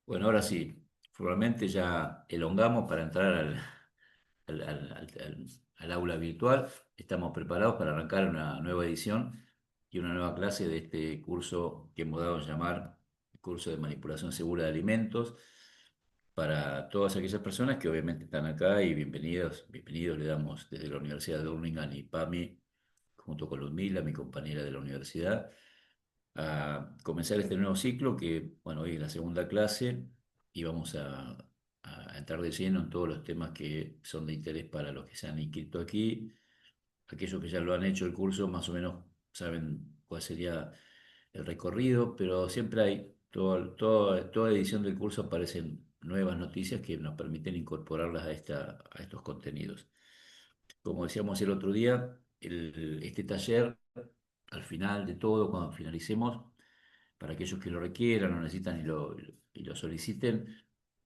Bueno, ahora sí, formalmente ya elongamos para entrar al, al- al- al- al aula virtual. Estamos preparados para arrancar una nueva edición y una nueva clase de este curso que hemos dado a llamar el curso de manipulación segura de alimentos para todas aquellas personas que obviamente están acá y bienvenidos le damos desde la Universidad de Birmingham y PAMI, junto con Ludmila, mi compañera de la universidad a comenzar este nuevo ciclo que, bueno, hoy es la segunda clase y vamos a entrar de lleno en todos los temas que son de interés para los que se han inscrito aquí. Aquellos que ya lo han hecho el curso más o menos saben cuál sería el recorrido, pero siempre hay, toda edición del curso aparecen nuevas noticias que nos permiten incorporarlas a estos contenidos. Como decíamos el otro día, este taller, al final de todo, cuando finalicemos, para aquellos que lo requieran, lo necesitan y lo soliciten,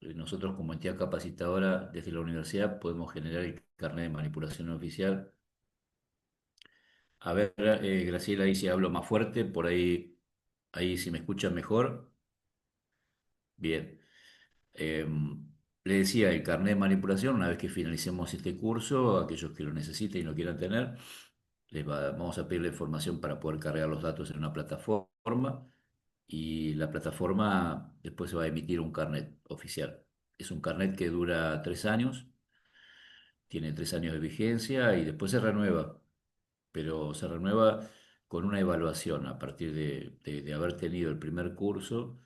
nosotros como entidad capacitadora desde la universidad podemos generar el carnet de manipulación oficial. A ver, Graciela, ahí si hablo más fuerte, por ahí si me escuchan mejor. Bien. Eh, Le decía, el carnet de manipulación, una vez que finalicemos este curso, aquellos que lo necesiten y lo quieran tener, vamos a pedir la información para poder cargar los datos en una plataforma y la plataforma después se va a emitir un carnet oficial. Es un carnet que dura 3 años, tiene 3 años de vigencia y después se renueva, pero se renueva con una evaluación a partir de haber tenido el primer curso.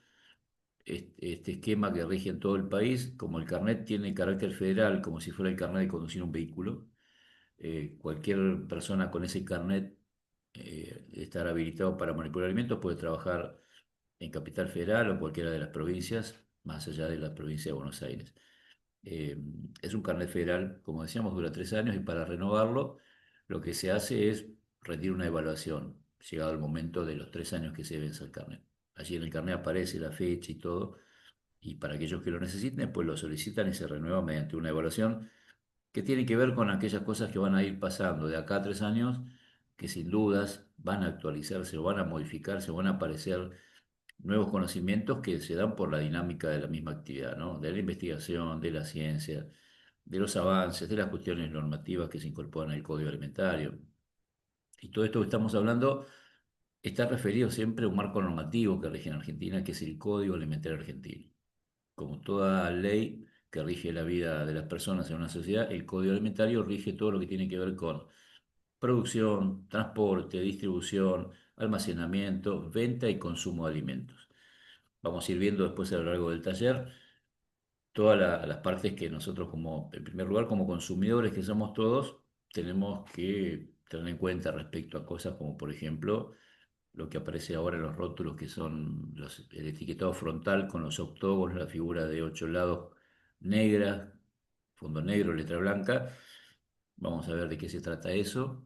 Este esquema que rige en todo el país, como el carnet tiene carácter federal, como si fuera el carnet de conducir un vehículo, cualquier persona con ese carnet estar habilitado para manipular alimentos puede trabajar en Capital Federal o cualquiera de las provincias, más allá de la provincia de Buenos Aires. Eh, es un carnet federal, como decíamos, dura 3 años y para renovarlo lo que se hace es rendir una evaluación, llegado el momento de los 3 años que se vence el carnet. Allí en el carnet aparece la fecha y todo, y para aquellos que lo necesiten, pues lo solicitan y se renueva mediante una evaluación que tiene que ver con aquellas cosas que van a ir pasando de acá a 3 años, que sin dudas van a actualizarse o van a modificarse o van a aparecer nuevos conocimientos que se dan por la dinámica de la misma actividad, ¿no? De la investigación, de la ciencia, de los avances, de las cuestiones normativas que se incorporan al código alimentario. Y todo esto que estamos hablando está referido siempre a un marco normativo que rige en Argentina, que es el Código Alimentario Argentino. Como toda ley que rige la vida de las personas en una sociedad, el Código Alimentario rige todo lo que tiene que ver con producción, transporte, distribución, almacenamiento, venta y consumo de alimentos. Vamos a ir viendo después a lo largo del taller todas las partes que nosotros como, en primer lugar, como consumidores que somos todos, tenemos que tener en cuenta respecto a cosas como, por ejemplo, lo que aparece ahora en los rótulos, que son el etiquetado frontal con los octógonos, la figura de 8 lados negra, fondo negro, letra blanca. Vamos a ver de qué se trata eso,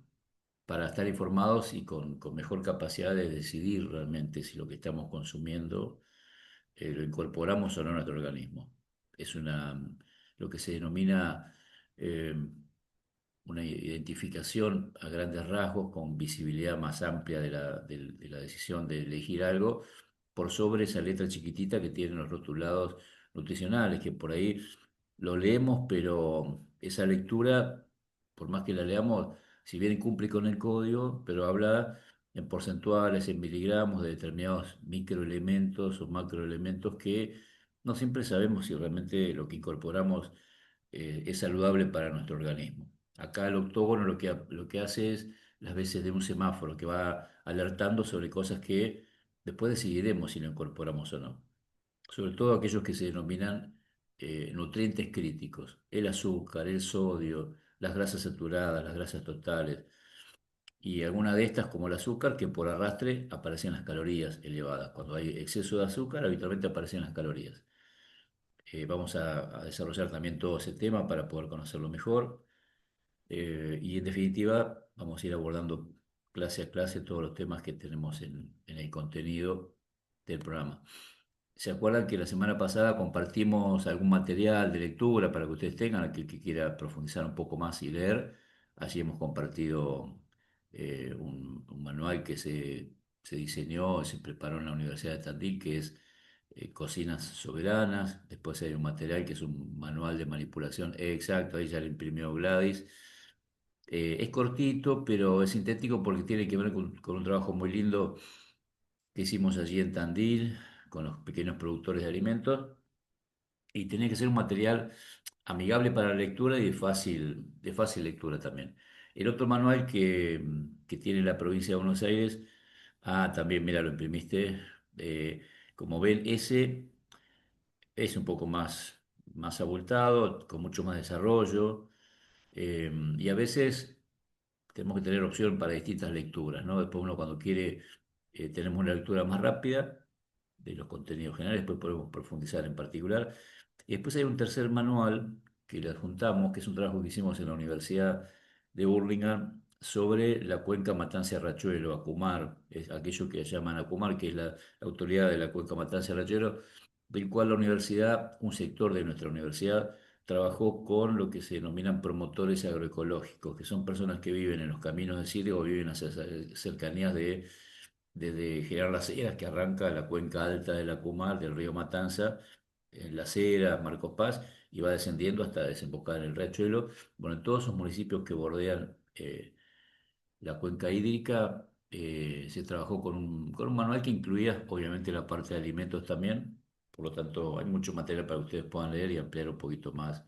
para estar informados y con mejor capacidad de decidir realmente si lo que estamos consumiendo lo incorporamos o no a nuestro organismo. Es lo que se denomina eh, una identificación a grandes rasgos con visibilidad más amplia de la decisión de elegir algo por sobre esa letra chiquitita que tienen los rotulados nutricionales, que por ahí lo leemos, pero esa lectura, por más que la leamos, si bien cumple con el código, pero habla en porcentuales, en miligramos de determinados microelementos o macroelementos que no siempre sabemos si realmente lo que incorporamos es saludable para nuestro organismo. Acá el octógono lo que hace es las veces de un semáforo que va alertando sobre cosas que después decidiremos si lo incorporamos o no. Sobre todo aquellos que se denominan nutrientes críticos, el azúcar, el sodio, las grasas saturadas, las grasas totales, y alguna de estas, como el azúcar, que por arrastre aparecen las calorías elevadas. Cuando hay exceso de azúcar, habitualmente aparecen las calorías. Vamos a desarrollar también todo ese tema para poder conocerlo mejor. Y en definitiva, vamos a ir abordando clase a clase todos los temas que tenemos en el contenido del programa. ¿Se acuerdan que la semana pasada compartimos algún material de lectura para que ustedes tengan, aquel que quiera profundizar un poco más y leer? Allí hemos compartido un manual que se diseñó, se preparó en la Universidad de Tandil, que es Cocinas soberanas. Después hay un material que es un manual de manipulación. Exacto, ahí ya lo imprimió Gladys. Es cortito, pero es sintético porque tiene que ver con un trabajo muy lindo que hicimos allí en Tandil con los pequeños productores de alimentos. Y tenía que ser un material amigable para la lectura y de fácil lectura también. El otro manual que tiene la provincia de Buenos Aires, también, mira, lo imprimiste. Como ven, ese es un poco más abultado, con mucho más desarrollo, y a veces tenemos que tener opción para distintas lecturas, ¿no? Después uno cuando quiere, tenemos una lectura más rápida de los contenidos generales, después podemos profundizar en particular. Y después hay un tercer manual que le adjuntamos, que es un trabajo que hicimos en la Universidad de Burlingame sobre la cuenca Matanza-Riachuelo, ACUMAR, es aquello que llaman ACUMAR, que es la autoridad de la cuenca Matanza-Riachuelo, del cual la universidad, un sector de nuestra universidad, trabajó con lo que se denominan promotores agroecológicos, que son personas que viven en los caminos de Siria o viven a cercanías desde General Las Heras, que arranca la cuenca alta de la Cumar, del río Matanza, en Las Heras, Marcos Paz, y va descendiendo hasta desembocar en el Riachuelo. Bueno, en todos esos municipios que bordean la cuenca hídrica, se trabajó con un manual que incluía, obviamente, la parte de alimentos también. Por lo tanto, hay mucho material para que ustedes puedan leer y ampliar un poquito más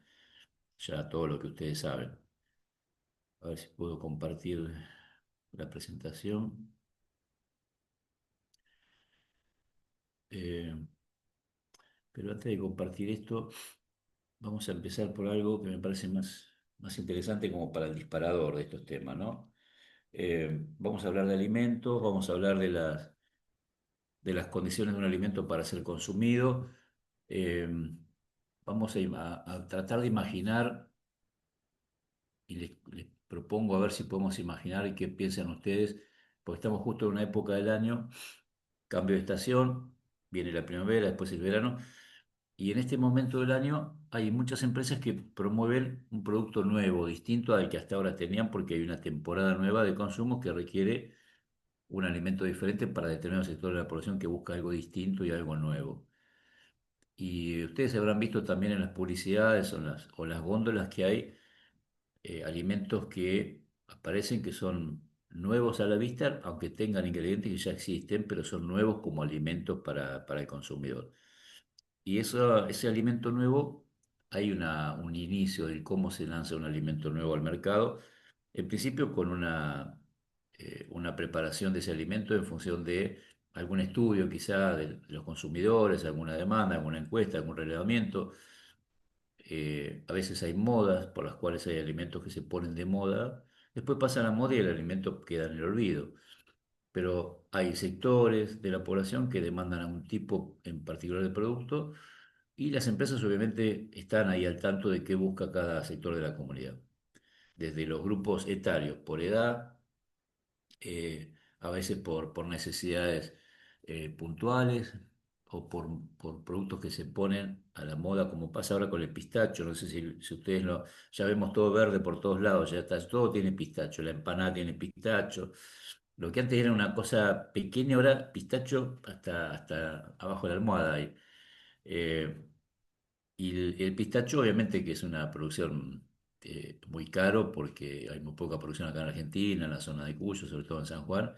ya todo lo que ustedes saben. A ver si puedo compartir la presentación. Eh, pero antes de compartir esto, vamos a empezar por algo que me parece más interesante como para el disparador de estos temas, ¿no? Vamos a hablar de alimentos, vamos a hablar de las condiciones de un alimento para ser consumido. Eh, Vamos a tratar de imaginar, y les propongo a ver si podemos imaginar y qué piensan ustedes, porque estamos justo en una época del año, cambio de estación, viene la primavera, después el verano, y en este momento del año hay muchas empresas que promueven un producto nuevo, distinto al que hasta ahora tenían, porque hay una temporada nueva de consumo que requiere un alimento diferente para determinados sectores de la población que busca algo distinto y algo nuevo. Y ustedes habrán visto también en las publicidades o las góndolas que hay alimentos que aparecen que son nuevos a la vista, aunque tengan ingredientes que ya existen, pero son nuevos como alimentos para el consumidor. Y ese alimento nuevo, hay un inicio de cómo se lanza un alimento nuevo al mercado, en principio con una preparación de ese alimento en función de algún estudio quizá de los consumidores, alguna demanda, alguna encuesta, algún relevamiento. A veces hay modas por las cuales hay alimentos que se ponen de moda, después pasa la moda y el alimento queda en el olvido. Pero hay sectores de la población que demandan a un tipo en particular de producto y las empresas obviamente están ahí al tanto de qué busca cada sector de la comunidad. Desde los grupos etarios por edad, a veces por necesidades puntuales o por productos que se ponen a la moda, como pasa ahora con el pistacho. No sé si ustedes ya vemos todo verde por todos lados, ya está, todo tiene pistacho, la empanada tiene pistacho. Lo que antes era una cosa pequeña, ahora pistacho hasta abajo de la almohada hay. Eh, y el pistacho, obviamente, que es una producción muy caro porque hay muy poca producción acá en Argentina, en la zona de Cuyo, sobre todo en San Juan,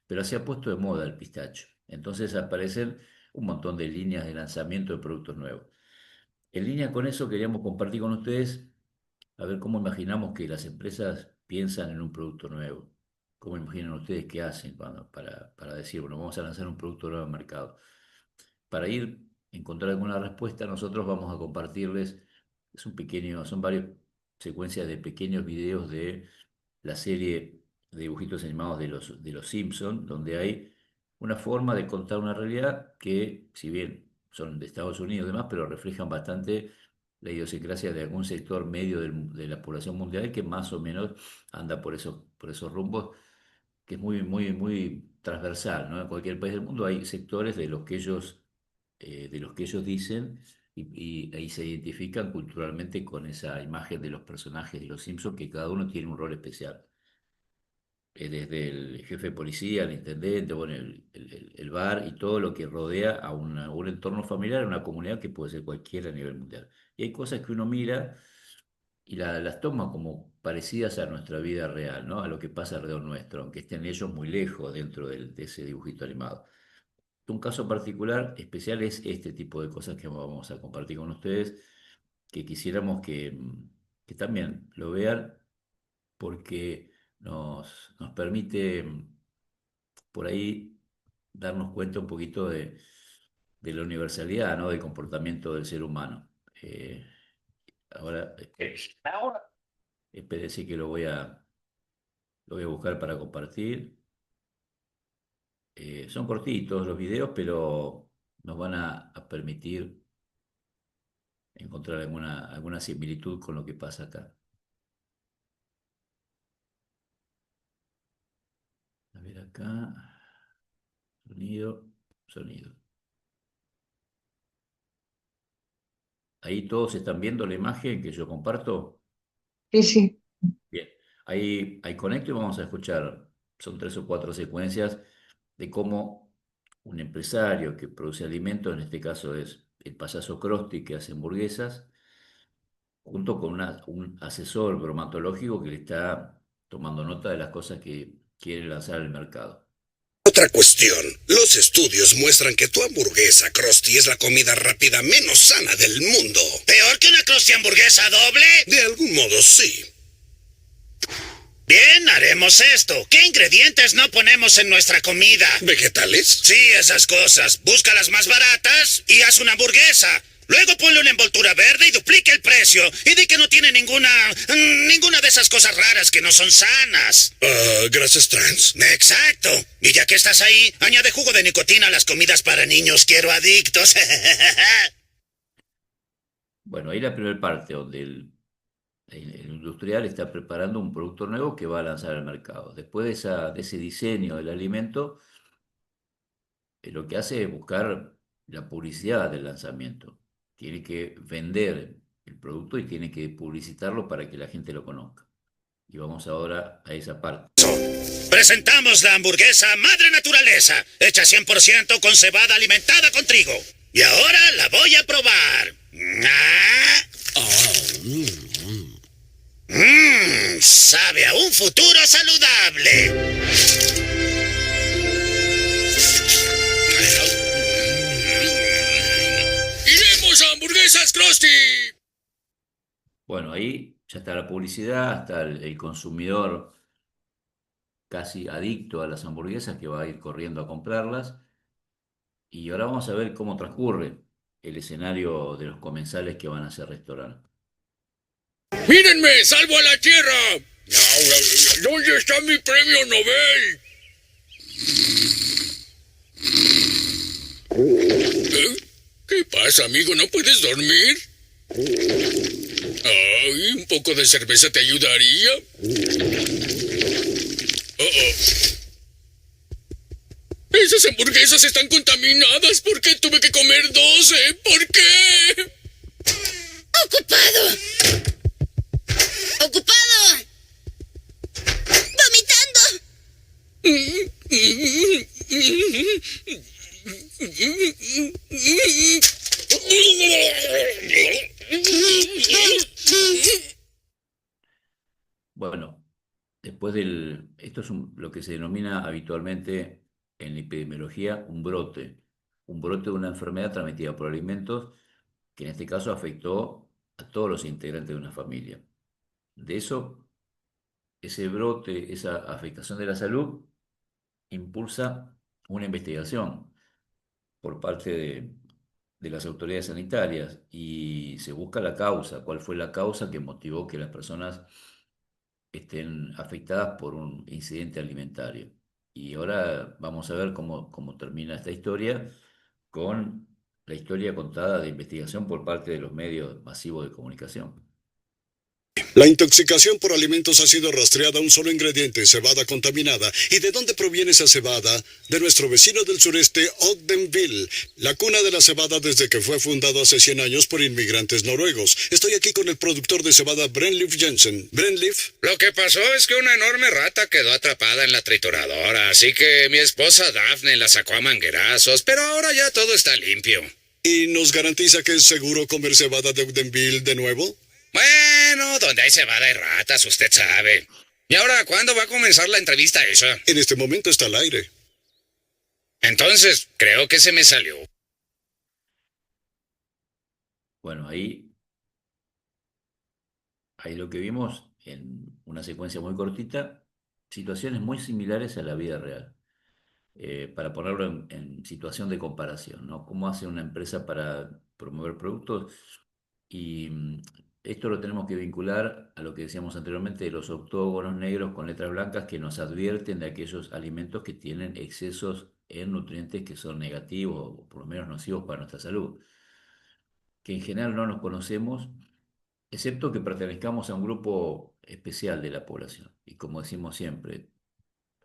pero se ha puesto de moda el pistacho. Entonces aparecen un montón de líneas de lanzamiento de productos nuevos. En línea con eso, queríamos compartir con ustedes a ver cómo imaginamos que las empresas piensan en un producto nuevo. ¿Cómo imaginan ustedes qué hacen para decir, bueno, vamos a lanzar un producto nuevo al mercado? Para ir a encontrar alguna respuesta, nosotros vamos a compartirles, son varias secuencias de pequeños videos de la serie de dibujitos animados de los Simpson, donde hay una forma de contar una realidad que, si bien son de Estados Unidos y demás, pero reflejan bastante la idiosincrasia de algún sector medio de la población mundial que más o menos anda por esos rumbos, que es muy, muy, muy transversal, ¿no? En cualquier país del mundo hay sectores de los que ellos dicen y ahí se identifican culturalmente con esa imagen de los personajes de los Simpsons, que cada uno tiene un rol especial. desde el jefe de policía, el intendente, bueno, el bar y todo lo que rodea a un entorno familiar, a una comunidad que puede ser cualquiera a nivel mundial. Y hay cosas que uno mira y las toma como parecidas a nuestra vida real, ¿no? A lo que pasa alrededor nuestro, aunque estén ellos muy lejos dentro de ese dibujito animado. Un caso particular especial es este tipo de cosas que vamos a compartir con ustedes, que quisiéramos que también lo vean porque nos permite por ahí darnos cuenta un poquito de la universalidad, ¿no? Del comportamiento del ser humano. Eh, ahora, espérese que lo voy a buscar para compartir. Son cortitos los videos, pero nos van a permitir encontrar alguna similitud con lo que pasa acá. A ver acá, sonido, sonido. Ahí todos están viendo la imagen que yo comparto. Sí, sí. Bien, ahí conecto y vamos a escuchar, son tres o cuatro secuencias de cómo un empresario que produce alimentos, en este caso es el payaso Krusty que hace hamburguesas, junto con un asesor bromatológico que le está tomando nota de las cosas que quiere lanzar al mercado. Otra cuestión, los estudios muestran que tu hamburguesa Krusty es la comida rápida menos sana del mundo. ¿Peor que una Krusty hamburguesa doble? De algún modo sí. Bien, haremos esto. ¿Qué ingredientes no ponemos en nuestra comida? ¿Vegetales? Sí, esas cosas. Busca las más baratas y haz una hamburguesa. Luego ponle una envoltura verde y duplica el precio. Y di que no tiene ninguna de esas cosas raras que no son sanas. Grasas trans. Exacto. Y ya que estás ahí, añade jugo de nicotina a las comidas para niños quiero adictos. Bueno, ahí la primera parte, donde el industrial está preparando un producto nuevo que va a lanzar al mercado. Después de ese diseño del alimento, lo que hace es buscar la publicidad del lanzamiento. Tiene que vender el producto y tiene que publicitarlo para que la gente lo conozca. Y vamos ahora a esa parte. Presentamos la hamburguesa Madre Naturaleza, hecha 100% con cebada alimentada con trigo. Y ahora la voy a probar. Sabe a un futuro saludable. ¡Iremos a hamburguesas Krusty! Bueno, ahí ya está la publicidad, está el consumidor casi adicto a las hamburguesas que va a ir corriendo a comprarlas. Y ahora vamos a ver cómo transcurre el escenario de los comensales que van a ese restaurante. ¡Mírenme! ¡Salvo a la tierra! ¿Dónde está mi premio Nobel? ¿Qué pasa, amigo? ¿No puedes dormir? Ay, ¿un poco de cerveza te ayudaría? Esas hamburguesas están contaminadas. ¿Por qué tuve que comer 12? ¿Por qué? ¡Ocupado! ¡Ocupado! ¡Vomitando! Bueno, esto es lo que se denomina habitualmente en la epidemiología un brote de una enfermedad transmitida por alimentos que en este caso afectó a todos los integrantes de una familia. De eso, ese brote, esa afectación de la salud, impulsa una investigación por parte de las autoridades sanitarias y se busca la causa, cuál fue la causa que motivó que las personas estén afectadas por un incidente alimentario. Y ahora vamos a ver cómo termina esta historia con la historia contada de investigación por parte de los medios masivos de comunicación. La intoxicación por alimentos ha sido rastreada a un solo ingrediente, cebada contaminada. ¿Y de dónde proviene esa cebada? De nuestro vecino del sureste, Ogdenville, la cuna de la cebada desde que fue fundado hace 100 años por inmigrantes noruegos. Estoy aquí con el productor de cebada, Brenleaf Jensen. Brenleaf. Lo que pasó es que una enorme rata quedó atrapada en la trituradora, así que mi esposa Daphne la sacó a manguerazos, pero ahora ya todo está limpio. ¿Y nos garantiza que es seguro comer cebada de Ogdenville de nuevo? Bueno, donde hay cebada hay ratas, usted sabe. ¿Y ahora cuándo va a comenzar la entrevista esa? En este momento está al aire. Entonces, creo que se me salió. Bueno, ahí lo que vimos en una secuencia muy cortita, situaciones muy similares a la vida real. Para ponerlo en situación de comparación, ¿no? ¿Cómo hace una empresa para promover productos? Y esto lo tenemos que vincular a lo que decíamos anteriormente de los octógonos negros con letras blancas que nos advierten de aquellos alimentos que tienen excesos en nutrientes que son negativos o por lo menos nocivos para nuestra salud, que en general no nos conocemos, excepto que pertenezcamos a un grupo especial de la población. Y como decimos siempre,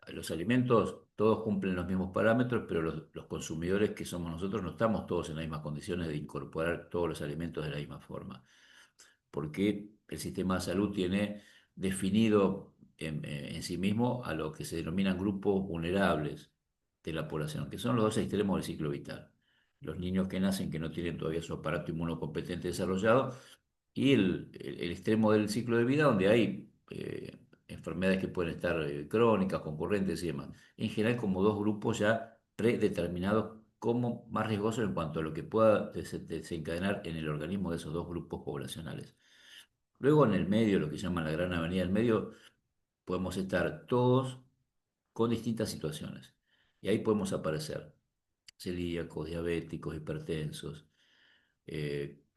los alimentos todos cumplen los mismos parámetros, pero los consumidores que somos nosotros no estamos todos en las mismas condiciones de incorporar todos los alimentos de la misma forma, porque el sistema de salud tiene definido en sí mismo a lo que se denominan grupos vulnerables de la población, que son los dos extremos del ciclo vital. Los niños que nacen que no tienen todavía su aparato inmunocompetente desarrollado y el extremo del ciclo de vida donde hay enfermedades que pueden estar crónicas, concurrentes y demás. En general como dos grupos ya predeterminados como más riesgosos en cuanto a lo que pueda desencadenar en el organismo de esos dos grupos poblacionales. Luego en el medio, lo que llaman la gran avenida del medio, podemos estar todos con distintas situaciones. Y ahí podemos aparecer celíacos, diabéticos, hipertensos,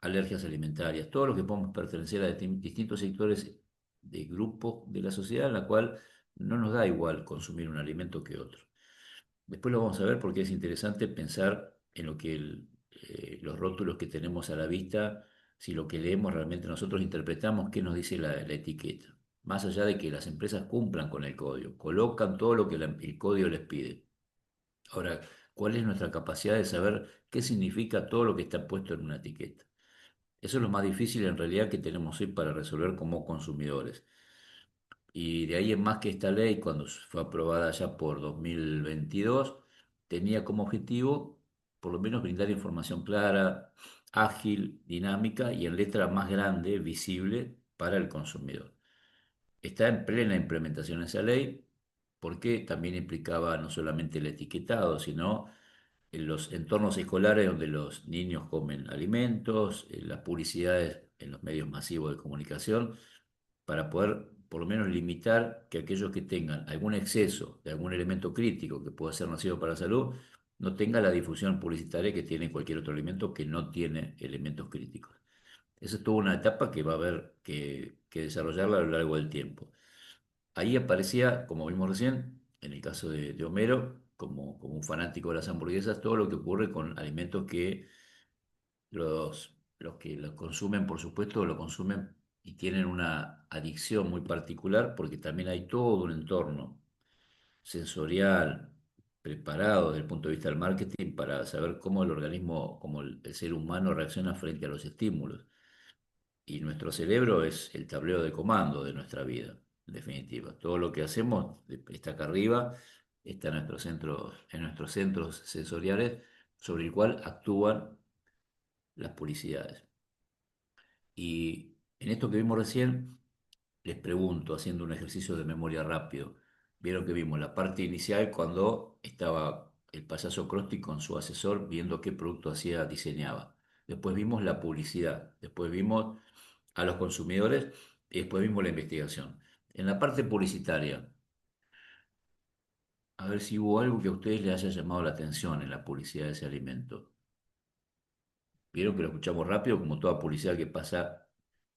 alergias alimentarias, todo lo que podemos pertenecer a distintos sectores de grupos de la sociedad en la cual no nos da igual consumir un alimento que otro. Después lo vamos a ver porque es interesante pensar en lo que los rótulos que tenemos a la vista, si lo que leemos realmente nosotros interpretamos qué nos dice la etiqueta. Más allá de que las empresas cumplan con el código, colocan todo lo que el código les pide. Ahora, ¿cuál es nuestra capacidad de saber qué significa todo lo que está puesto en una etiqueta? Eso es lo más difícil en realidad que tenemos hoy para resolver como consumidores. Y de ahí en más que esta ley, cuando fue aprobada ya por 2022, tenía como objetivo por lo menos brindar información clara, ágil, dinámica y en letra más grande, visible para el consumidor. Está en plena implementación esa ley porque también implicaba no solamente el etiquetado, sino en los entornos escolares donde los niños comen alimentos, en las publicidades en los medios masivos de comunicación, para poder por lo menos limitar que aquellos que tengan algún exceso de algún elemento crítico que pueda ser nocivo para la salud, no tenga la difusión publicitaria que tiene cualquier otro alimento que no tiene elementos críticos. Esa es toda una etapa que va a haber que desarrollarla a lo largo del tiempo. Ahí aparecía, como vimos recién, en el caso de Homero, como un fanático de las hamburguesas, todo lo que ocurre con alimentos que los que lo consumen, por supuesto, lo consumen y tienen una adicción muy particular porque también hay todo un entorno sensorial preparado desde el punto de vista del marketing para saber cómo el organismo, cómo el ser humano reacciona frente a los estímulos. Y nuestro cerebro es el tablero de comando de nuestra vida, en definitiva. Todo lo que hacemos está acá arriba, está en nuestros centros sensoriales sobre el cual actúan las publicidades. Y en esto que vimos recién, les pregunto, haciendo un ejercicio de memoria rápido, vieron que vimos la parte inicial cuando estaba el payaso Krusty con su asesor viendo qué producto diseñaba. Después vimos la publicidad, después vimos a los consumidores y después vimos la investigación. En la parte publicitaria, a ver si hubo algo que a ustedes les haya llamado la atención en la publicidad de ese alimento. Vieron que lo escuchamos rápido como toda publicidad que pasa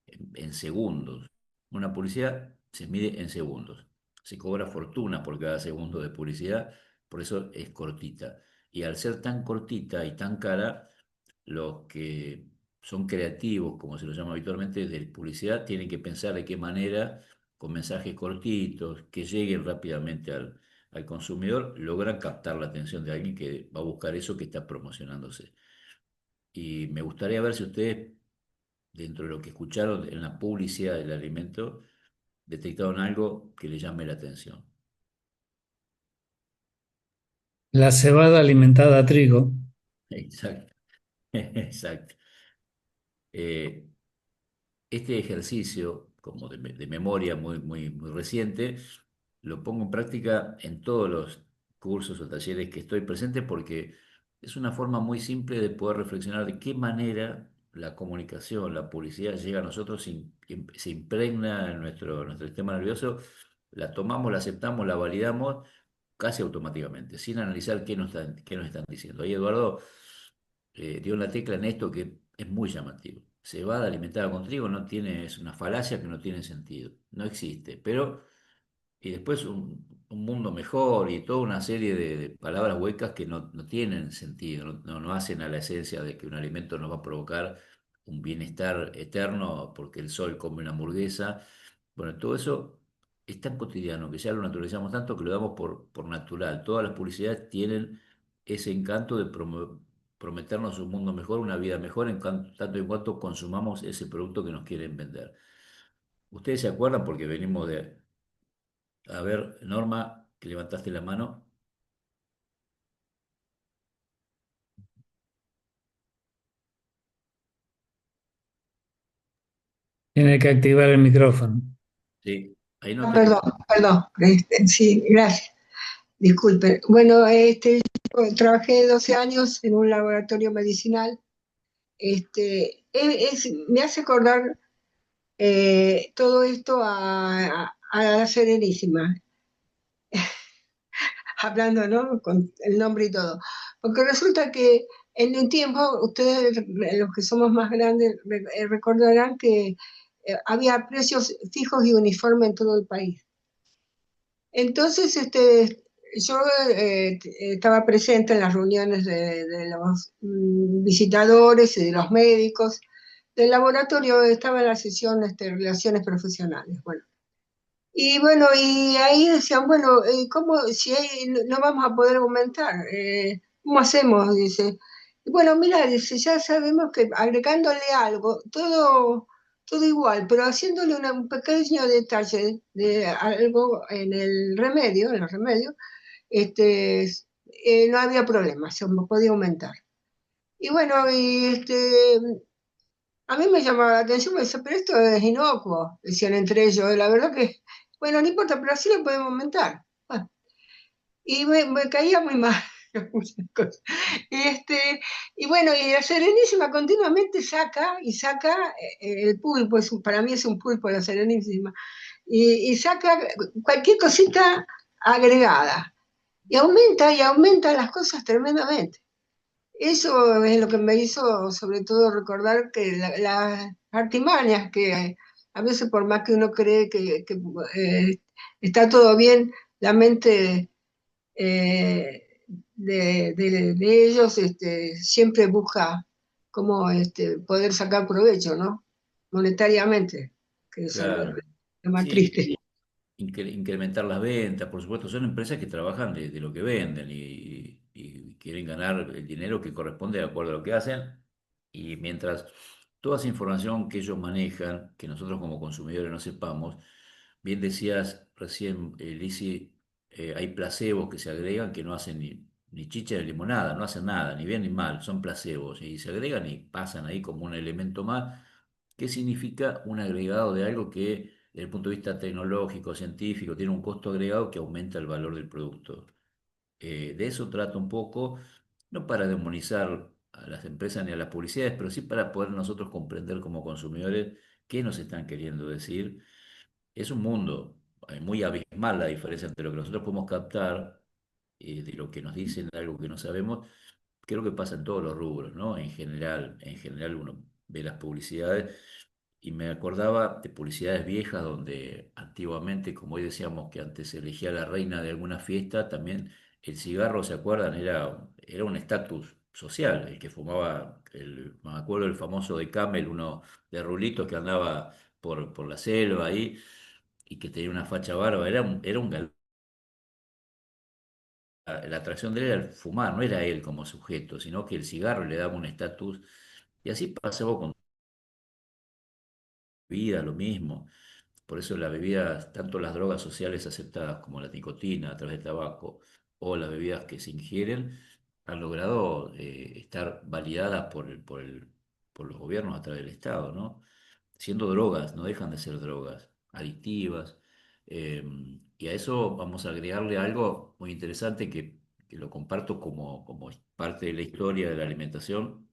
en segundos. Una publicidad se mide en segundos. Se cobra fortuna por cada segundo de publicidad, por eso es cortita. Y al ser tan cortita y tan cara, los que son creativos, como se lo llama habitualmente, de publicidad, tienen que pensar de qué manera, con mensajes cortitos, que lleguen rápidamente al consumidor, logran captar la atención de alguien que va a buscar eso que está promocionándose. Y me gustaría ver si ustedes, dentro de lo que escucharon en la publicidad del alimento, detectaron algo que les llame la atención. La cebada alimentada a trigo. Exacto, exacto. Eh, Este ejercicio, como de memoria muy reciente, lo pongo en práctica en todos los cursos o talleres que estoy presente porque es una forma muy simple de poder reflexionar de qué manera la comunicación, la publicidad llega a nosotros, se impregna en nuestro sistema nervioso, la tomamos, la aceptamos, la validamos casi automáticamente, sin analizar qué nos están diciendo. Ahí Eduardo dio la tecla en esto que es muy llamativo. Cebada alimentada con trigo no tiene, es una falacia que no tiene sentido, no existe. Pero, y después un mundo mejor y toda una serie de palabras huecas que no tienen sentido, no hacen a la esencia de que un alimento nos va a provocar un bienestar eterno porque el sol come una hamburguesa. Bueno, todo eso es tan cotidiano que ya lo naturalizamos tanto que lo damos por natural. Todas las publicidades tienen ese encanto de prometernos un mundo mejor, una vida mejor, tanto en cuanto consumamos ese producto que nos quieren vender. ¿Ustedes se acuerdan? Porque venimos de... A ver, Norma, que levantaste la mano. Tiene que activar el micrófono. Sí, ahí no Ah, te perdón, escucho. perdón. Sí, gracias. Disculpe. Bueno, yo trabajé 12 años en un laboratorio medicinal. Me hace acordar todo esto a la Serenísima, hablando, ¿no? Con el nombre y todo. Porque resulta que en un tiempo, ustedes, los que somos más grandes, recordarán que había precios fijos y uniformes en todo el país. Entonces, yo estaba presente en las reuniones de los visitadores y de los médicos del laboratorio, estaba en la sesión Relaciones Profesionales. Bueno, y bueno, y ahí decían, bueno, ¿cómo, si no vamos a poder aumentar? ¿Cómo hacemos? Dice. Y bueno, mira, dice, ya sabemos que agregándole algo, todo igual, pero haciéndole un pequeño detalle de algo en el remedio, este, no había problema, se podía aumentar. Y bueno, a mí me llamaba la atención, me decía, pero esto es inocuo, decían entre ellos, la verdad que, bueno, no importa, pero así lo podemos aumentar. Bueno, y me caía muy mal muchas cosas. Y, y bueno, y la Serenísima continuamente saca y saca el pulpo, para mí es un pulpo la Serenísima, y saca cualquier cosita agregada, y aumenta las cosas tremendamente. Eso es lo que me hizo sobre todo recordar que las artimañas que a veces por más que uno cree que, está todo bien, la mente de ellos siempre busca cómo poder sacar provecho, ¿no? Monetariamente, que eso es Claro. lo más Sí, triste. incrementar las ventas, por supuesto, son empresas que trabajan de lo que venden y quieren ganar el dinero que corresponde de acuerdo a lo que hacen. Y mientras toda esa información que ellos manejan, que nosotros como consumidores no sepamos, bien decías recién, Lizzy, hay placebos que se agregan que no hacen ni chicha ni limonada, no hacen nada, ni bien ni mal, son placebos y se agregan y pasan ahí como un elemento más. ¿Qué significa un agregado de algo que, desde el punto de vista tecnológico, científico, tiene un costo agregado que aumenta el valor del producto? De eso trata un poco, no para demonizar a las empresas ni a las publicidades, pero sí para poder nosotros comprender como consumidores qué nos están queriendo decir. Es un mundo muy abismal la diferencia entre lo que nosotros podemos captar de lo que nos dicen, algo que no sabemos. Creo que pasa en todos los rubros, ¿no? En general uno ve las publicidades y me acordaba de publicidades viejas donde antiguamente, como hoy decíamos que antes se elegía la reina de alguna fiesta, también el cigarro, ¿se acuerdan? Era un estatus social, el que fumaba, me acuerdo el famoso de Camel, uno de rulitos que andaba por la selva ahí y que tenía una facha bárbara, era un la atracción de él era el fumar, no era él como sujeto, sino que el cigarro le daba un estatus. Y así pasaba con vida, lo mismo. Por eso las bebidas, tanto las drogas sociales aceptadas como la nicotina a través del tabaco o las bebidas que se ingieren, han logrado estar validadas por los gobiernos a través del Estado, ¿no? Siendo drogas, no dejan de ser drogas, adictivas. eh, y a eso vamos a agregarle algo muy interesante que lo comparto como parte de la historia de la alimentación,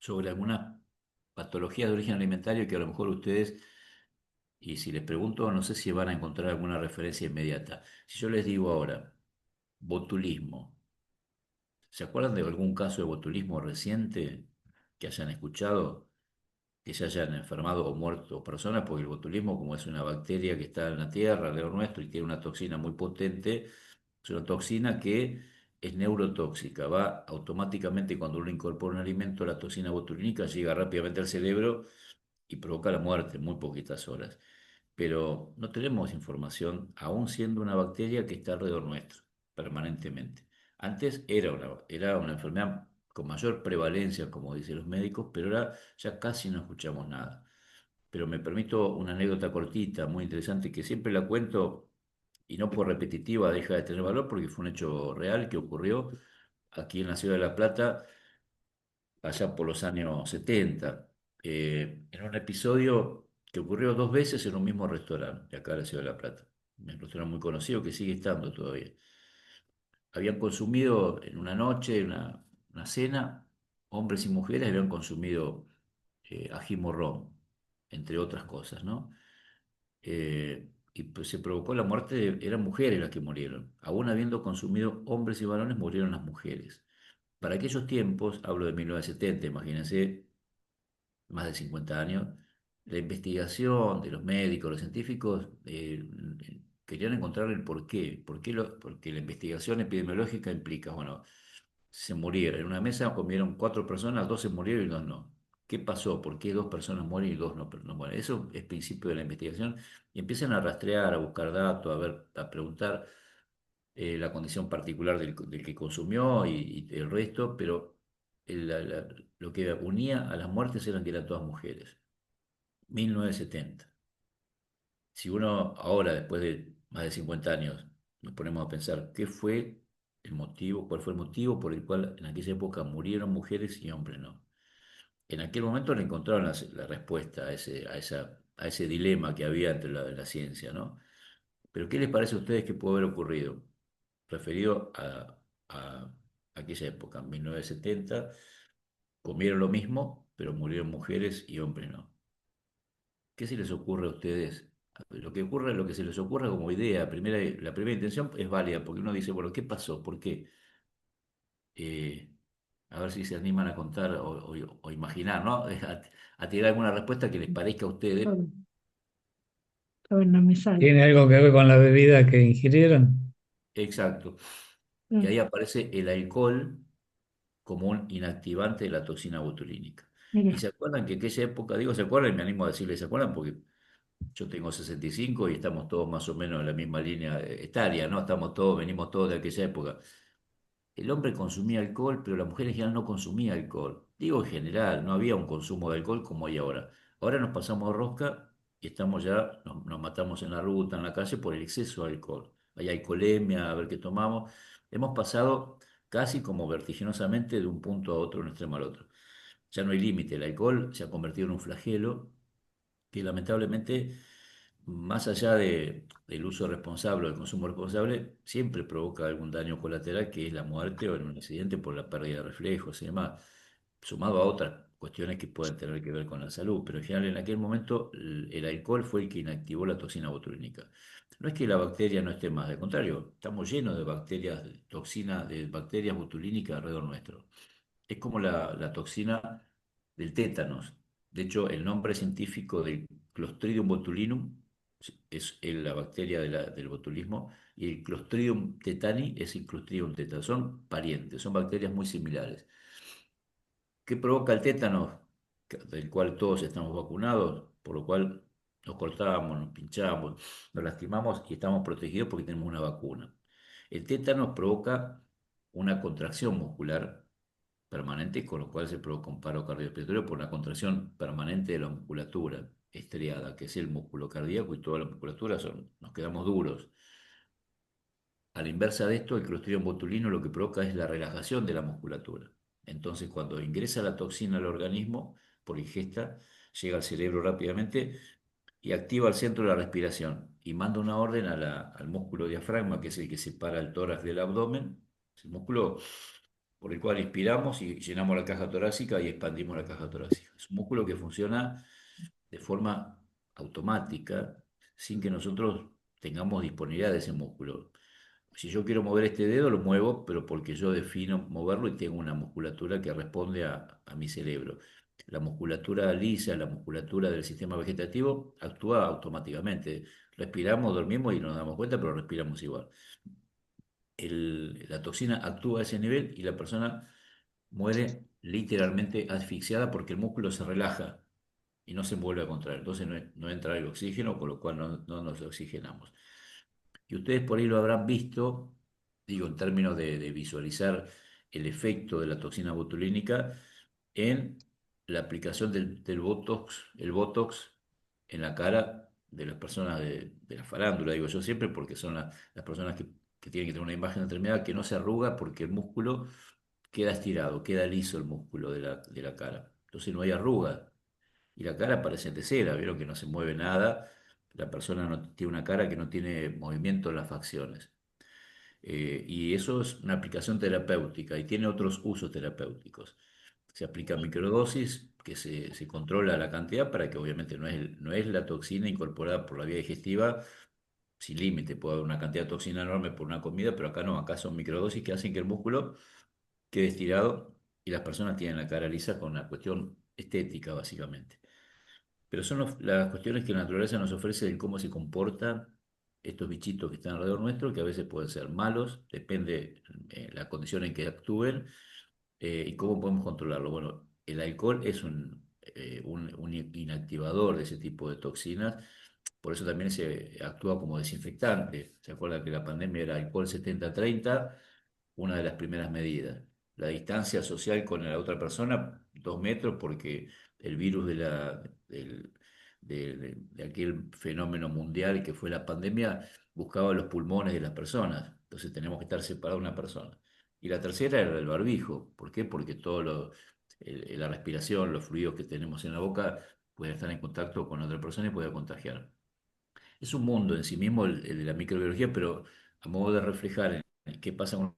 sobre algunas patologías de origen alimentario que a lo mejor ustedes, y si les pregunto, no sé si van a encontrar alguna referencia inmediata. Si yo les digo ahora, botulismo, ¿se acuerdan de algún caso de botulismo reciente que hayan escuchado, que se hayan enfermado o muerto personas? Porque el botulismo, como es una bacteria que está en la tierra, alrededor nuestro, y tiene una toxina muy potente, es una toxina que es neurotóxica. Va automáticamente cuando uno incorpora un alimento, la toxina botulínica llega rápidamente al cerebro y provoca la muerte en muy poquitas horas. Pero no tenemos información, aún siendo una bacteria que está alrededor nuestro, permanentemente. Antes era una enfermedad con mayor prevalencia, como dicen los médicos, pero ahora ya casi no escuchamos nada. Pero me permito una anécdota cortita, muy interesante, que siempre la cuento y no por repetitiva deja de tener valor porque fue un hecho real que ocurrió aquí en la ciudad de La Plata allá por los años 70, en un episodio que ocurrió dos veces en un mismo restaurante de acá de la ciudad de La Plata, un restaurante muy conocido que sigue estando todavía. Habían consumido en una noche, una cena, hombres y mujeres habían consumido ají morrón, entre otras cosas, ¿no? Y pues se provocó la muerte, eran mujeres las que murieron. Aún habiendo consumido hombres y varones, murieron las mujeres. Para aquellos tiempos, hablo de 1970, imagínense, más de 50 años, la investigación de los médicos, los científicos, querían encontrar el porqué. Porque la investigación epidemiológica implica, bueno, se murieron. En una mesa comieron cuatro personas, dos se murieron y dos no. ¿Qué pasó? ¿Por qué dos personas mueren y dos no mueren? Eso es principio de la investigación. Y empiezan a rastrear, a buscar datos, a ver, a preguntar la condición particular del que consumió y el resto, pero lo que unía a las muertes eran que eran todas mujeres. 1970. Si uno ahora, después de más de 50 años, nos ponemos a pensar qué fue el motivo, cuál fue el motivo por el cual en aquella época murieron mujeres y hombres no. En aquel momento le encontraron la respuesta a ese dilema que había entre la ciencia, ¿no? Pero ¿qué les parece a ustedes que puede haber ocurrido? Referido a aquella época, en 1970, comieron lo mismo, pero murieron mujeres y hombres no. ¿Qué se les ocurre a ustedes? Lo que ocurre, lo que se les ocurra como idea, la primera intención es válida, porque uno dice, bueno, ¿qué pasó? ¿Por qué? Eh, a ver si se animan a contar o imaginar, ¿no? A tirar alguna respuesta que les parezca a ustedes. No me sale. ¿Tiene algo que ver con la bebida que ingirieron? Exacto. Y ahí aparece el alcohol como un inactivante de la toxina botulínica. Y Mira. se acuerdan que aquella época, digo, se acuerdan, y me animo a decirles, se acuerdan, porque yo tengo 65 y estamos todos más o menos en la misma línea etaria, ¿no? Venimos todos de aquella época. El hombre consumía alcohol, pero la mujer en general no consumía alcohol. Digo en general, no había un consumo de alcohol como hay ahora. Ahora nos pasamos de rosca y nos matamos en la ruta, en la calle por el exceso de alcohol. Hay alcoholemia, a ver qué tomamos. Hemos pasado casi como vertiginosamente de un punto a otro, de un extremo al otro. Ya no hay límite, el alcohol se ha convertido en un flagelo que lamentablemente, más allá del uso responsable o del consumo responsable, siempre provoca algún daño colateral que es la muerte o en un accidente por la pérdida de reflejos y demás, sumado a otras cuestiones que pueden tener que ver con la salud, pero en general en aquel momento el alcohol fue el que inactivó la toxina botulínica. No es que la bacteria no esté más, al contrario, estamos llenos de bacterias, de toxina, de bacterias botulínicas alrededor nuestro. Es como la toxina del tétanos. De hecho, el nombre científico del Clostridium botulinum es la bacteria del botulismo y el Clostridium tetani es el Clostridium tetani. Son parientes, son bacterias muy similares. ¿Qué provoca el tétano? Del cual todos estamos vacunados, por lo cual nos cortamos, nos pinchamos, nos lastimamos y estamos protegidos porque tenemos una vacuna. El tétano provoca una contracción muscular permanente, con lo cual se provoca un paro cardiorrespiratorio por una contracción permanente de la musculatura estriada, que es el músculo cardíaco y toda la musculatura nos quedamos duros. A la inversa de esto, el Clostridium botulino lo que provoca es la relajación de la musculatura. Entonces, cuando ingresa la toxina al organismo por ingesta, llega al cerebro rápidamente y activa el centro de la respiración y manda una orden al músculo diafragma, que es el que separa el tórax del abdomen, es el músculo por el cual inspiramos y llenamos la caja torácica y expandimos la caja torácica. Es un músculo que funciona de forma automática sin que nosotros tengamos disponibilidad de ese músculo. Si yo quiero mover este dedo, lo muevo, pero porque yo defino moverlo y tengo una musculatura que responde a mi cerebro. La musculatura lisa, la musculatura del sistema vegetativo actúa automáticamente. Respiramos, dormimos y no nos damos cuenta, pero respiramos igual. La toxina actúa a ese nivel y la persona muere literalmente asfixiada porque el músculo se relaja y no se vuelve a contraer. Entonces no entra el oxígeno, con lo cual no nos oxigenamos. Y ustedes por ahí lo habrán visto, digo, en términos de visualizar el efecto de la toxina botulínica en la aplicación del Botox, el Botox en la cara de las personas de la farándula, digo yo siempre, porque son las personas que tienen que tener una imagen determinada que no se arruga porque el músculo queda estirado, queda liso el músculo de la cara. Entonces no hay arruga. Y la cara parece de cera, vieron que no se mueve nada. La persona no tiene una cara que no tiene movimiento en las facciones. Y eso es una aplicación terapéutica y tiene otros usos terapéuticos. Se aplica microdosis, que se controla la cantidad para que obviamente no es la toxina incorporada por la vía digestiva sin límite. Puede haber una cantidad de toxina enorme por una comida, pero acá no, acá son microdosis que hacen que el músculo quede estirado y las personas tienen la cara lisa con una cuestión estética, básicamente. Pero son las cuestiones que la naturaleza nos ofrece de cómo se comportan estos bichitos que están alrededor nuestro, que a veces pueden ser malos, depende la condición en que actúen y cómo podemos controlarlo. Bueno, el alcohol es un inactivador de ese tipo de toxinas, por eso también se actúa como desinfectante. ¿Se acuerdan que la pandemia era alcohol 70-30? Una de las primeras medidas. La distancia social con la otra persona, 2 metros, porque el virus de aquel fenómeno mundial que fue la pandemia buscaba los pulmones de las personas. Entonces tenemos que estar separados de una persona. Y la tercera era el barbijo. ¿Por qué? Porque la respiración, los fluidos que tenemos en la boca pueden estar en contacto con otra persona y puede contagiar. Es un mundo en sí mismo el de la microbiología, pero a modo de reflejar en qué pasa con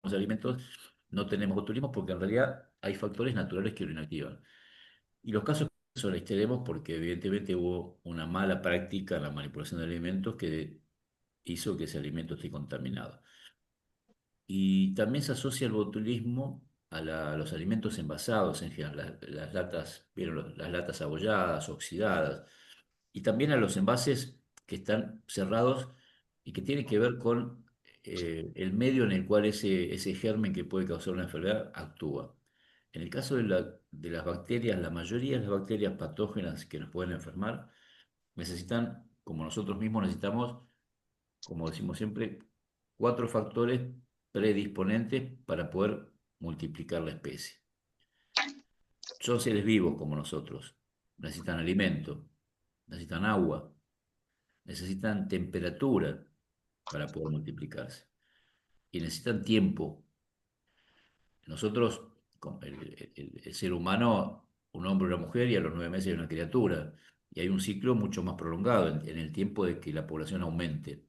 los alimentos, no tenemos botulismo porque en realidad hay factores naturales que lo inactivan. Y los casos son extremos porque evidentemente hubo una mala práctica en la manipulación de alimentos que hizo que ese alimento esté contaminado. Y también se asocia el botulismo a los alimentos envasados en general, las latas, ¿vieron? Las latas abolladas, oxidadas, y también a los envases que están cerrados y que tienen que ver con el medio en el cual ese germen que puede causar una enfermedad actúa. En el caso de las bacterias, la mayoría de las bacterias patógenas que nos pueden enfermar necesitan, como nosotros mismos necesitamos, como decimos siempre, 4 factores predisponentes para poder multiplicar la especie. Son seres vivos como nosotros. Necesitan alimento, necesitan agua, necesitan temperatura para poder multiplicarse y necesitan tiempo. Nosotros, el ser humano, un hombre y una mujer, y a los 9 meses hay una criatura, y hay un ciclo mucho más prolongado en el tiempo de que la población aumente.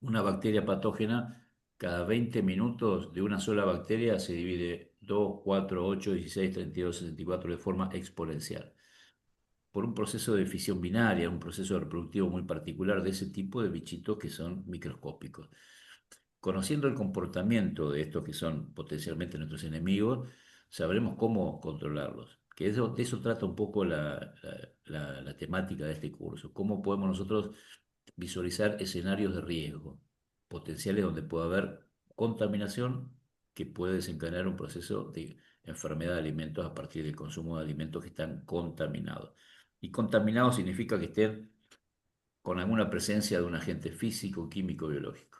Una bacteria patógena, cada 20 minutos de una sola bacteria se divide 2, 4, 8, 16, 32, 64 de forma exponencial por un proceso de fisión binaria, un proceso reproductivo muy particular de ese tipo de bichitos que son microscópicos. Conociendo el comportamiento de estos que son potencialmente nuestros enemigos, sabremos cómo controlarlos. Que de eso trata un poco la temática de este curso. Cómo podemos nosotros visualizar escenarios de riesgo potenciales donde puede haber contaminación que puede desencadenar un proceso de enfermedad de alimentos a partir del consumo de alimentos que están contaminados. Y contaminados significa que estén con alguna presencia de un agente físico, químico, biológico.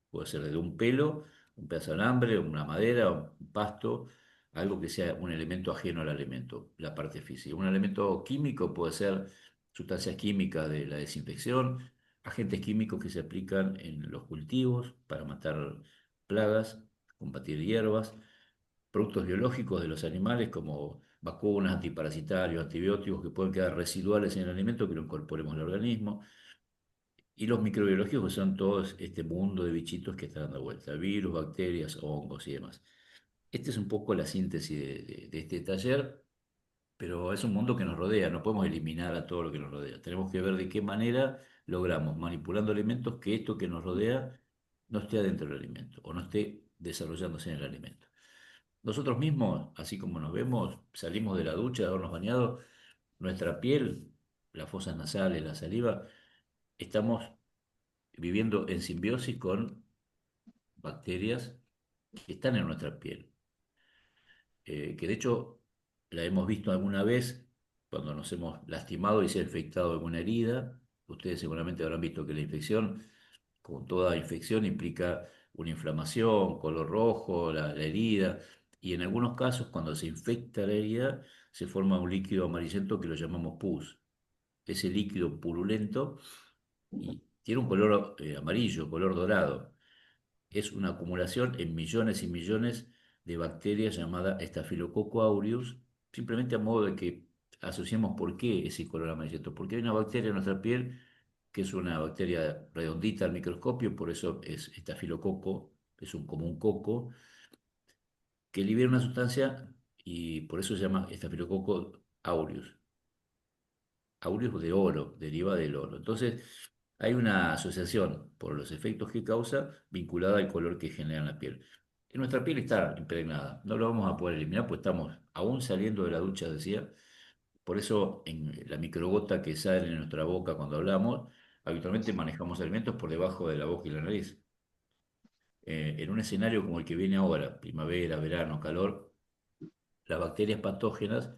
Puede ser desde un pelo, un pedazo de alambre, una madera, un pasto, algo que sea un elemento ajeno al alimento, la parte física. Un elemento químico puede ser sustancias químicas de la desinfección, agentes químicos que se aplican en los cultivos para matar plagas, combatir hierbas, productos biológicos de los animales como vacunas, antiparasitarios, antibióticos que pueden quedar residuales en el alimento que lo incorporemos al organismo. Y los microbiológicos que son todo este mundo de bichitos que están dando vuelta, virus, bacterias, hongos y demás. Esta es un poco la síntesis de este taller, pero es un mundo que nos rodea, no podemos eliminar a todo lo que nos rodea. Tenemos que ver de qué manera logramos, manipulando alimentos, que esto que nos rodea no esté adentro del alimento o no esté desarrollándose en el alimento. Nosotros mismos, así como nos vemos, salimos de la ducha, de habernos bañado, nuestra piel, las fosas nasales, la saliva, estamos viviendo en simbiosis con bacterias que están en nuestra piel, que de hecho la hemos visto alguna vez cuando nos hemos lastimado y se ha infectado alguna herida. Ustedes seguramente habrán visto que la infección, como toda infección, implica una inflamación, color rojo, la herida, y en algunos casos cuando se infecta la herida se forma un líquido amarillento que lo llamamos pus. Ese líquido purulento y tiene un color amarillo, color dorado. Es una acumulación en millones y millones de bacterias llamada Staphylococcus aureus, simplemente a modo de que asociemos por qué ese color amarillento. Porque hay una bacteria en nuestra piel que es una bacteria redondita al microscopio, por eso es estafilococo, es como un coco, que libera una sustancia y por eso se llama Staphylococcus aureus. Aureus de oro, deriva del oro. Entonces, hay una asociación por los efectos que causa vinculada al color que genera en la piel. En nuestra piel está impregnada, no lo vamos a poder eliminar, pues estamos aún saliendo de la ducha, decía. Por eso, en la microgota que sale en nuestra boca cuando hablamos, habitualmente manejamos alimentos por debajo de la boca y la nariz. En un escenario como el que viene ahora, primavera, verano, calor, las bacterias patógenas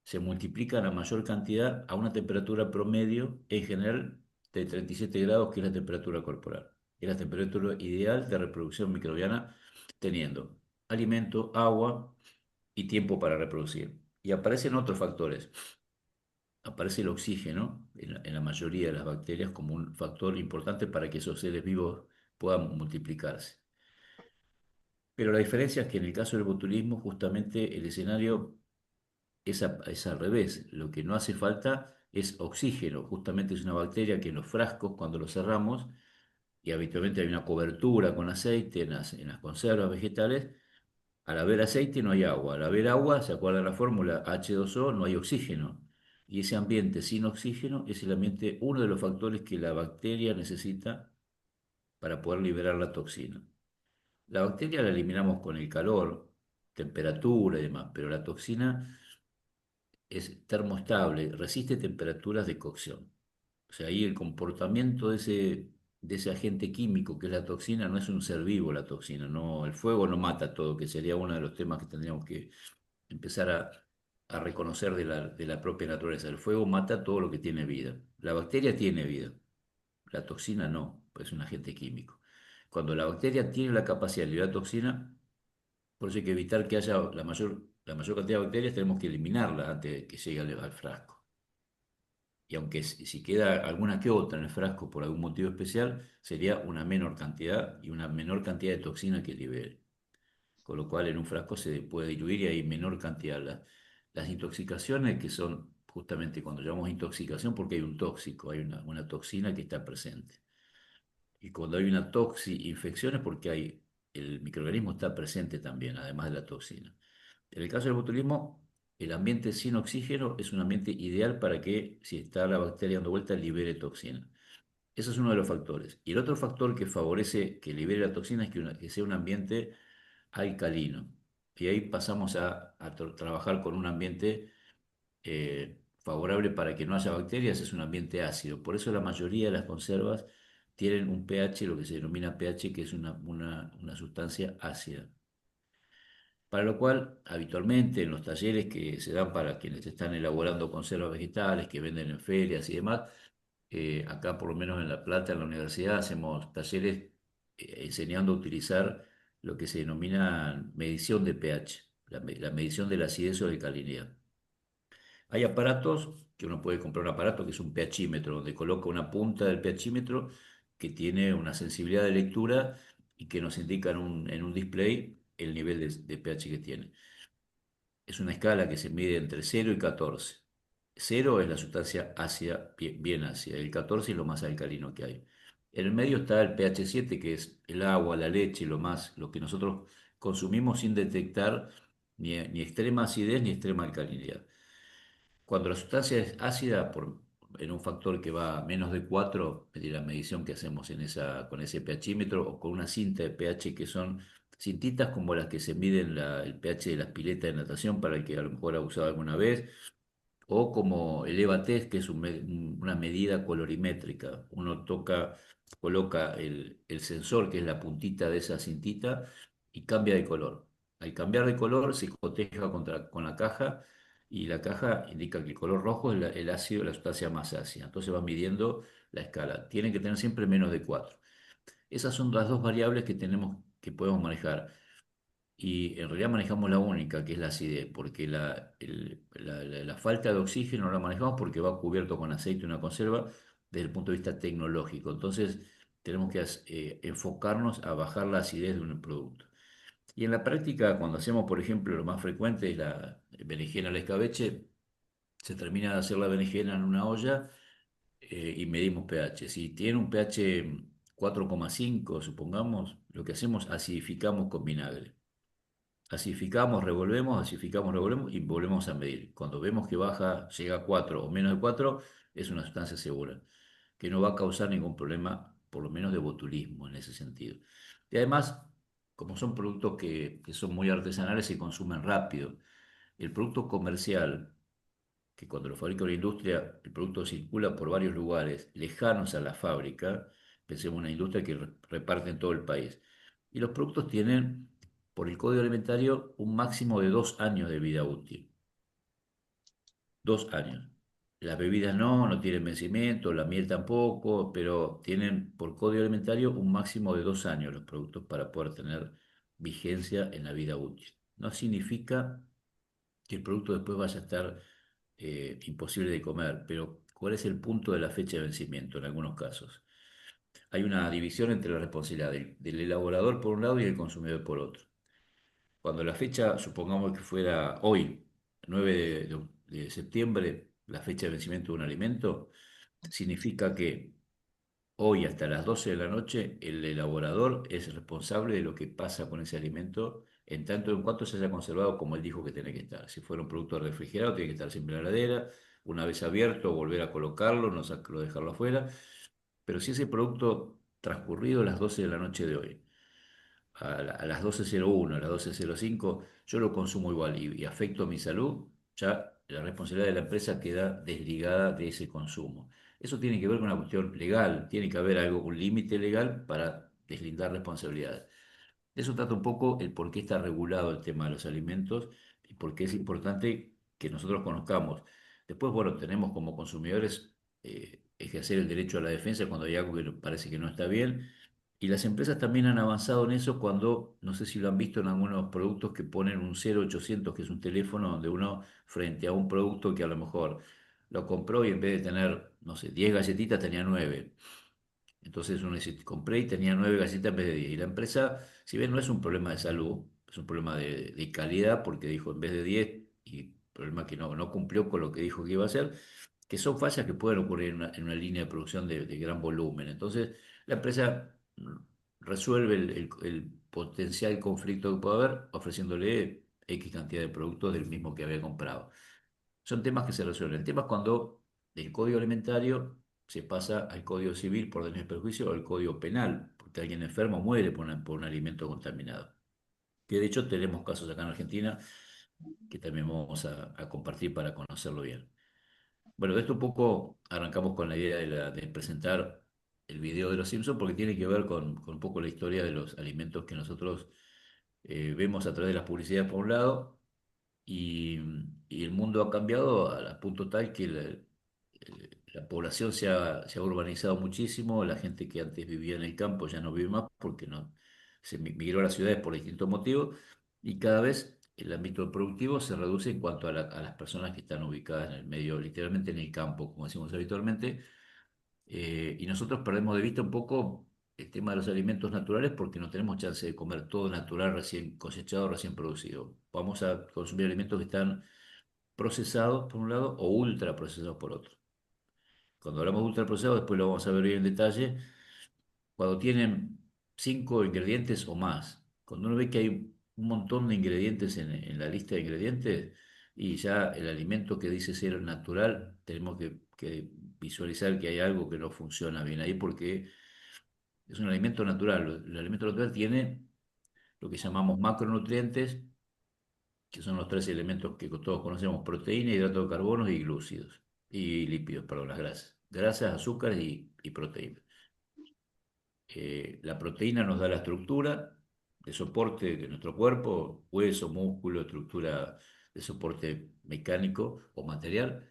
se multiplican a mayor cantidad a una temperatura promedio, en general, de 37 grados, que es la temperatura corporal. Es la temperatura ideal de reproducción microbiana, teniendo alimento, agua y tiempo para reproducir. Y aparecen otros factores. Aparece el oxígeno en la mayoría de las bacterias como un factor importante para que esos seres vivos puedan multiplicarse. Pero la diferencia es que en el caso del botulismo, justamente el escenario es al revés. Lo que no hace falta es oxígeno. Justamente es una bacteria que en los frascos, cuando los cerramos, y habitualmente hay una cobertura con aceite en las conservas vegetales, al haber aceite no hay agua. Al haber agua, ¿se acuerdan la fórmula H2O? No hay oxígeno. Y ese ambiente sin oxígeno es el ambiente, uno de los factores que la bacteria necesita para poder liberar la toxina. La bacteria la eliminamos con el calor, temperatura y demás, pero la toxina es termoestable, resiste temperaturas de cocción. O sea, ahí el comportamiento de ese agente químico que es la toxina no es un ser vivo la toxina, no, el fuego no mata todo, que sería uno de los temas que tendríamos que empezar a reconocer de la propia naturaleza. El fuego mata todo lo que tiene vida. La bacteria tiene vida, la toxina no, pues es un agente químico. Cuando la bacteria tiene la capacidad de liberar toxina, por eso hay que evitar que haya la mayor cantidad de bacterias, tenemos que eliminarla antes de que llegue al frasco. Y aunque si queda alguna que otra en el frasco por algún motivo especial, sería una menor cantidad y una menor cantidad de toxina que libere. Con lo cual en un frasco se puede diluir y hay menor cantidad. Las intoxicaciones que son justamente cuando llamamos intoxicación porque hay un tóxico, hay una toxina que está presente. Y cuando hay una infección es porque el microorganismo está presente también, además de la toxina. En el caso del botulismo, el ambiente sin oxígeno es un ambiente ideal para que, si está la bacteria dando vuelta, libere toxina. Ese es uno de los factores. Y el otro factor que favorece que libere la toxina es que sea un ambiente alcalino. Y ahí pasamos a trabajar con un ambiente favorable para que no haya bacterias, es un ambiente ácido. Por eso la mayoría de las conservas tienen un pH, lo que se denomina pH, que es una sustancia ácida. Para lo cual, habitualmente en los talleres que se dan para quienes están elaborando conservas vegetales, que venden en ferias y demás, acá por lo menos en La Plata, en la universidad, hacemos talleres enseñando a utilizar lo que se denomina medición de pH, la medición de la acidez o de alcalinidad. Hay aparatos que uno puede comprar un aparato que es un pHímetro, donde coloca una punta del pHímetro que tiene una sensibilidad de lectura y que nos indica en un display el nivel de pH que tiene. Es una escala que se mide entre 0 y 14. 0 es la sustancia ácida, bien ácida, el 14 es lo más alcalino que hay. En el medio está el pH 7, que es el agua, la leche, lo que nosotros consumimos sin detectar ni extrema acidez ni extrema alcalinidad. Cuando la sustancia es ácida, en un factor que va a menos de 4, la medición que hacemos con ese pHímetro o con una cinta de pH que son cintitas como las que se miden el pH de las piletas de natación para el que a lo mejor ha usado alguna vez, o como el EVA-test, que es una medida colorimétrica. Uno coloca el sensor, que es la puntita de esa cintita, y cambia de color. Al cambiar de color se coteja con la caja y la caja indica que el color rojo es el ácido, la sustancia más ácida. Entonces va midiendo la escala. Tiene que tener siempre menos de 4. Esas son las dos variables que podemos manejar. Y en realidad manejamos la única, que es la acidez, porque la falta de oxígeno no la manejamos porque va cubierto con aceite una conserva desde el punto de vista tecnológico. Entonces tenemos que enfocarnos a bajar la acidez de un producto. Y en la práctica, cuando hacemos, por ejemplo, lo más frecuente es la berenjena al escabeche, se termina de hacer la berenjena en una olla y medimos pH. Si tiene un pH 4,5, supongamos, lo que hacemos, acidificamos con vinagre. Acidificamos, revolvemos y volvemos a medir. Cuando vemos que baja, llega a 4 o menos de 4, es una sustancia segura, que no va a causar ningún problema, por lo menos de botulismo en ese sentido. Y además, como son productos que son muy artesanales, se consumen rápido. El producto comercial, que cuando lo fabrica una industria, el producto circula por varios lugares lejanos a la fábrica, pensemos en una industria que reparte en todo el país. Y los productos tienen, por el Código Alimentario, un máximo de 2 años de vida útil. 2 años. Las bebidas no tienen vencimiento, la miel tampoco, pero tienen por Código Alimentario un máximo de 2 años los productos para poder tener vigencia en la vida útil. No significa que el producto después vaya a estar imposible de comer, pero ¿cuál es el punto de la fecha de vencimiento en algunos casos? Hay una división entre la responsabilidad del elaborador por un lado y el consumidor por otro. Cuando la fecha, supongamos que fuera hoy, 9 de septiembre, la fecha de vencimiento de un alimento, significa que hoy hasta las 12 de la noche el elaborador es responsable de lo que pasa con ese alimento en tanto en cuanto se haya conservado como él dijo que tiene que estar. Si fuera un producto refrigerado, tiene que estar siempre en la heladera. Una vez abierto, volver a colocarlo, no sacarlo, dejarlo afuera. Pero si ese producto transcurrido las 12 de la noche de hoy, a las 12:01, a las 12:05, yo lo consumo igual y afecto a mi salud, ya la responsabilidad de la empresa queda desligada de ese consumo. Eso tiene que ver con una cuestión legal, tiene que haber algo, un límite legal para deslindar responsabilidades. De eso trata un poco el por qué está regulado el tema de los alimentos y por qué es importante que nosotros conozcamos. Después, bueno, tenemos como consumidores ejercer el derecho a la defensa cuando hay algo que nos parece que no está bien. Y las empresas también han avanzado en eso cuando, no sé si lo han visto en algunos productos que ponen un 0800, que es un teléfono donde uno, frente a un producto que a lo mejor lo compró y en vez de tener, no sé, 10 galletitas tenía 9. Entonces uno dice, compré y tenía 9 galletitas en vez de 10. Y la empresa, si bien no es un problema de salud, es un problema de calidad, porque dijo en vez de 10, y problema que no cumplió con lo que dijo que iba a hacer, que son fallas que pueden ocurrir en una línea de producción de gran volumen. Entonces, la empresa resuelve el potencial conflicto que puede haber ofreciéndole X cantidad de productos del mismo que había comprado. Son temas que se resuelven. El tema es cuando del código alimentario se pasa al código civil por daño y perjuicio o al código penal, porque alguien enfermo muere por un alimento contaminado. Que de hecho tenemos casos acá en Argentina que también vamos a compartir para conocerlo bien. Bueno, de esto un poco arrancamos con la idea de presentar el video de los Simpsons porque tiene que ver con un poco la historia de los alimentos que nosotros Vemos a través de las publicidades por un lado y, y el mundo ha cambiado a punto tal que la población se ha urbanizado muchísimo, la gente que antes vivía en el campo ya no vive más porque no, se migró a las ciudades por distintos motivos y cada vez el ámbito productivo se reduce en cuanto a las personas que están ubicadas en el medio, literalmente en el campo, como decimos habitualmente, y nosotros perdemos de vista un poco el tema de los alimentos naturales porque no tenemos chance de comer todo natural, recién cosechado, recién producido. Vamos a consumir alimentos que están procesados por un lado o ultra procesados por otro. Cuando hablamos de ultraprocesados, después lo vamos a ver bien en detalle, cuando tienen 5 ingredientes o más. Cuando uno ve que hay un montón de ingredientes en la lista de ingredientes y ya el alimento que dice ser natural, tenemos que visualizar que hay algo que no funciona bien ahí porque es un alimento natural. El alimento natural tiene lo que llamamos macronutrientes, que son los tres elementos que todos conocemos: proteína, hidratos de carbono y glúcidos, y lípidos, perdón, las grasas. Grasas, azúcares y proteínas. La proteína nos da la estructura de soporte de nuestro cuerpo, hueso, músculo, estructura de soporte mecánico o material.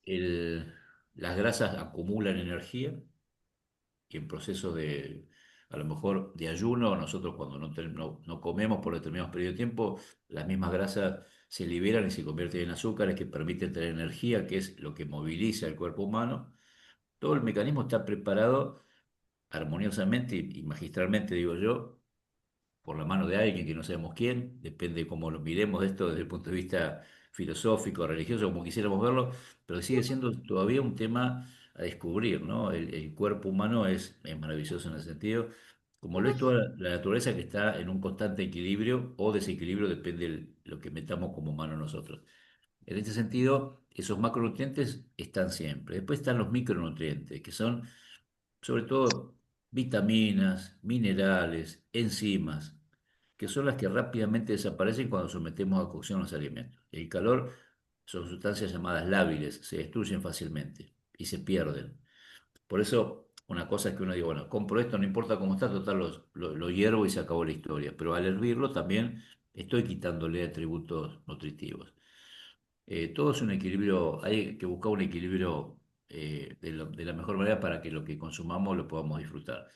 El- las grasas acumulan energía y en procesos de, a lo mejor, de ayuno, nosotros cuando no comemos por determinados periodos de tiempo, las mismas grasas se liberan y se convierten en azúcares que permiten tener energía, que es lo que moviliza el cuerpo humano. Todo el mecanismo está preparado armoniosamente y magistralmente, digo yo, por la mano de alguien que no sabemos quién, depende de cómo lo miremos esto desde el punto de vista filosófico, religioso, como quisiéramos verlo, pero sigue siendo todavía un tema a descubrir, ¿no? El cuerpo humano es maravilloso en ese sentido, como lo es toda la naturaleza que está en un constante equilibrio o desequilibrio, depende de lo que metamos como humano nosotros. En este sentido, esos macronutrientes están siempre. Después están los micronutrientes, que son sobre todo vitaminas, minerales, enzimas, que son las que rápidamente desaparecen cuando sometemos a cocción los alimentos. El calor son sustancias llamadas lábiles, se destruyen fácilmente y se pierden. Por eso, una cosa es que uno diga, bueno, compro esto, no importa cómo está, total, lo hiervo y se acabó la historia. Pero al hervirlo también estoy quitándole atributos nutritivos. Todo es un equilibrio, hay que buscar un equilibrio de la mejor manera para que lo que consumamos lo podamos disfrutar.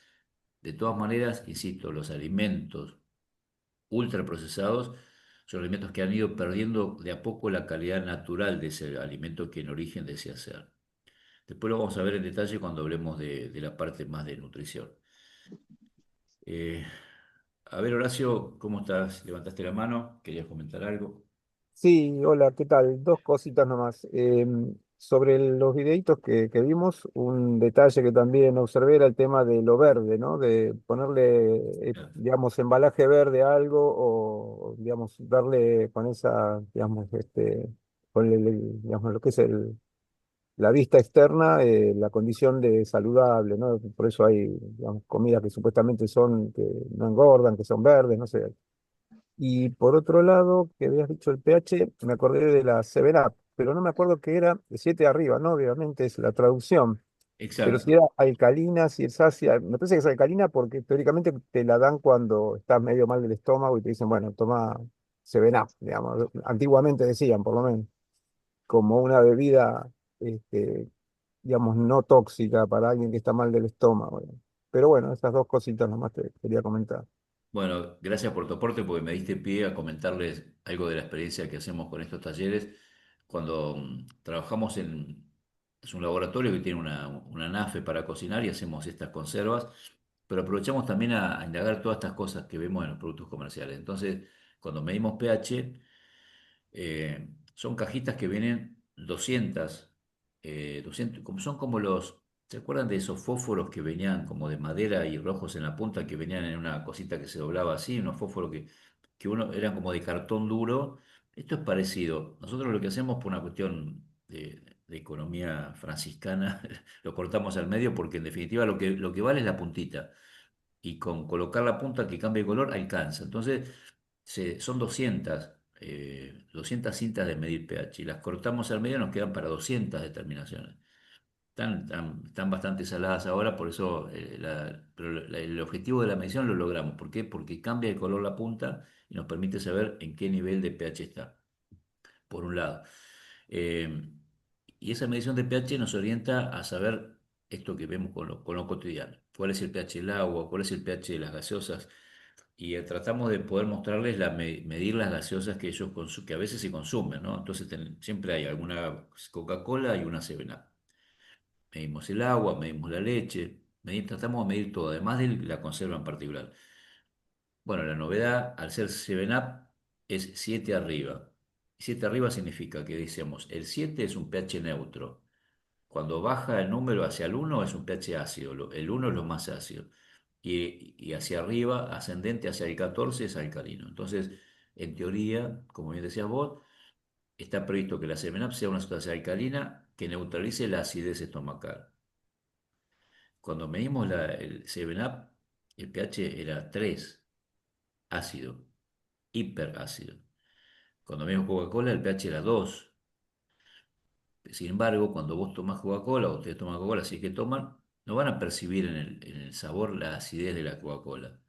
De todas maneras, insisto, los alimentos ultraprocesados son alimentos que han ido perdiendo de a poco la calidad natural de ese alimento que en origen desea ser. Después lo vamos a ver en detalle cuando hablemos de la parte más de nutrición. Eh, a ver, Horacio, ¿cómo estás? ¿Levantaste la mano? ¿Querías comentar algo? Sí, hola, ¿qué tal? Dos cositas nomás. Sobre los videitos que vimos, un detalle que también observé era el tema de lo verde, ¿no? De ponerle, digamos, embalaje verde a algo o, digamos, darle con esa, digamos, con digamos, lo que es la vista externa, la condición de saludable, ¿no? Por eso hay, digamos, comidas que supuestamente son, que no engordan, que son verdes, no sé. Y por otro lado, que habías dicho el pH, me acordé de la 7-Up, pero no me acuerdo qué era, de 7 arriba, ¿no? Obviamente es la traducción. Pero si Exacto. era alcalina, si es ácida, me parece que es alcalina porque teóricamente te la dan cuando estás medio mal del estómago y te dicen, bueno, toma 7-Up, digamos. Antiguamente decían, por lo menos, como una bebida, este, digamos, no tóxica para alguien que está mal del estómago. Pero bueno, esas dos cositas nomás te quería comentar. Bueno, gracias por tu aporte porque me diste pie a comentarles algo de la experiencia que hacemos con estos talleres. Cuando trabajamos es un laboratorio que tiene una nafe para cocinar y hacemos estas conservas, pero aprovechamos también a indagar todas estas cosas que vemos en los productos comerciales. Entonces, cuando medimos pH, son cajitas que vienen 200, son como ¿se acuerdan de esos fósforos que venían como de madera y rojos en la punta, que venían en una cosita que se doblaba así, unos fósforos que uno eran como de cartón duro? Esto es parecido. Nosotros lo que hacemos por una cuestión de economía franciscana, lo cortamos al medio porque en definitiva lo que vale es la puntita y con colocar la punta que cambie de color alcanza. Entonces, son 200 cintas de medir pH y las cortamos al medio, nos quedan para 200 determinaciones. están bastante saladas ahora, por eso pero el objetivo de la medición lo logramos. ¿Por qué? Porque cambia de color la punta y nos permite saber en qué nivel de pH está, por un lado. Eh, y esa medición de pH nos orienta a saber esto que vemos con lo cotidiano. ¿Cuál es el pH del agua? ¿Cuál es el pH de las gaseosas? Y tratamos de poder mostrarles, medir las gaseosas que ellos que a veces se consumen, ¿no? Entonces siempre hay alguna Coca-Cola y una 7-Up. Medimos el agua, medimos la leche, tratamos de medir todo, además de la conserva en particular. Bueno, la novedad, al ser 7-Up, es 7 arriba. 7 arriba significa que decíamos, el 7 es un pH neutro. Cuando baja el número hacia el 1 es un pH ácido, el 1 es lo más ácido. Y hacia arriba, ascendente hacia el 14 es alcalino. Entonces, en teoría, como bien decías vos, está previsto que la 7-Up sea una sustancia alcalina que neutralice la acidez estomacal. Cuando medimos el 7-Up, el pH era 3 ácido, hiperácido. Cuando medimos Coca-Cola, el pH era 2. Sin embargo, cuando vos tomás Coca-Cola o ustedes toman Coca-Cola, si es que toman, no van a percibir en el sabor la acidez de la Coca-Cola.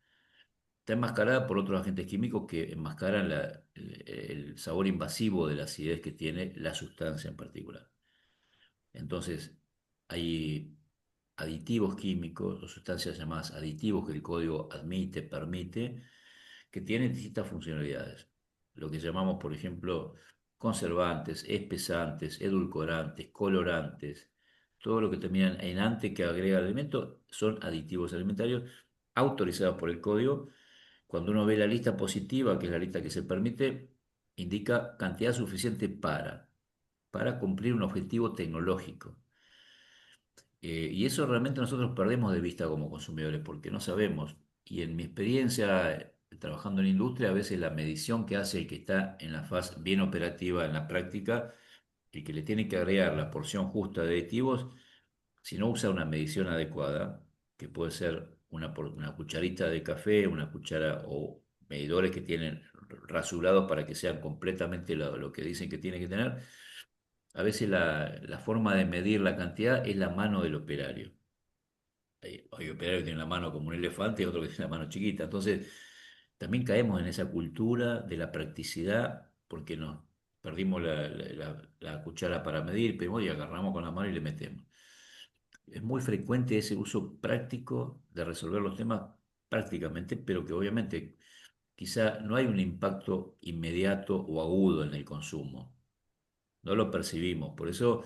Está enmascarada por otros agentes químicos que enmascaran el sabor invasivo de la acidez que tiene la sustancia en particular. Entonces, hay aditivos químicos o sustancias llamadas aditivos que el código admite, permite, que tienen distintas funcionalidades. Lo que llamamos, por ejemplo, conservantes, espesantes, edulcorantes, colorantes, todo lo que termina en ante que agrega al alimento son aditivos alimentarios autorizados por el código. Cuando uno ve la lista positiva, que es la lista que se permite, indica cantidad suficiente para cumplir un objetivo tecnológico. Y eso realmente nosotros perdemos de vista como consumidores porque no sabemos. Y en mi experiencia, trabajando en industria, a veces la medición que hace el que está en la fase bien operativa en la práctica, el que le tiene que agregar la porción justa de aditivos, si no usa una medición adecuada, que puede ser una cucharita de café, una cuchara o medidores que tienen rasurados para que sean completamente lo que dicen que tiene que tener, a veces la forma de medir la cantidad es la mano del operario. Hay operarios que tienen la mano como un elefante y otros que tienen la mano chiquita. Entonces, también caemos en esa cultura de la practicidad porque nos perdimos la cuchara para medir, pero y agarramos con la mano y le metemos. Es muy frecuente ese uso práctico de resolver los temas prácticamente, pero que obviamente quizá no hay un impacto inmediato o agudo en el consumo. No lo percibimos. Por eso,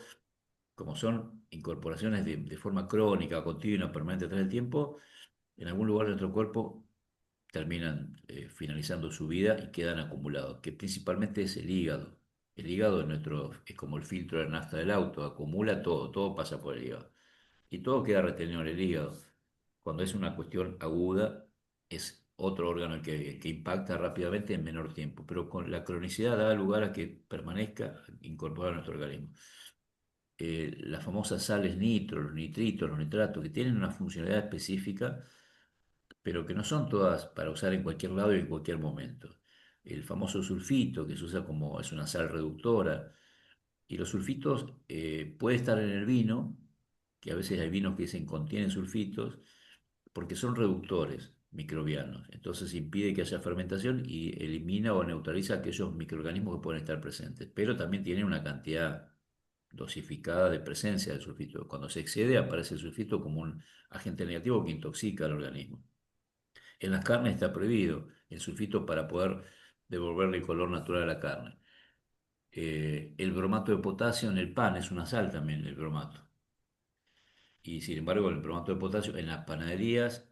como son incorporaciones de forma crónica, continua, permanente a través del tiempo, en algún lugar de nuestro cuerpo terminan finalizando su vida y quedan acumulados, que principalmente es el hígado. El hígado es como el filtro de nafta del auto, acumula todo, todo pasa por el hígado. Y todo queda retenido en el hígado. Cuando es una cuestión aguda, es otro órgano que impacta rápidamente en menor tiempo, pero con la cronicidad da lugar a que permanezca incorporado a nuestro organismo. Las famosas sales nitro, los nitritos, los nitratos, que tienen una funcionalidad específica, pero que no son todas para usar en cualquier lado y en cualquier momento. El famoso sulfito, que se usa como es una sal reductora, y los sulfitos puede estar en el vino, que a veces hay vinos que dicen contienen sulfitos, porque son reductores microbianos. Entonces impide que haya fermentación y elimina o neutraliza aquellos microorganismos que pueden estar presentes. Pero también tiene una cantidad dosificada de presencia del sulfito. Cuando se excede aparece el sulfito como un agente negativo que intoxica al organismo. En las carnes está prohibido el sulfito para poder devolverle el color natural a la carne. El bromato de potasio en el pan es una sal también, el bromato. Y sin embargo, el bromato de potasio en las panaderías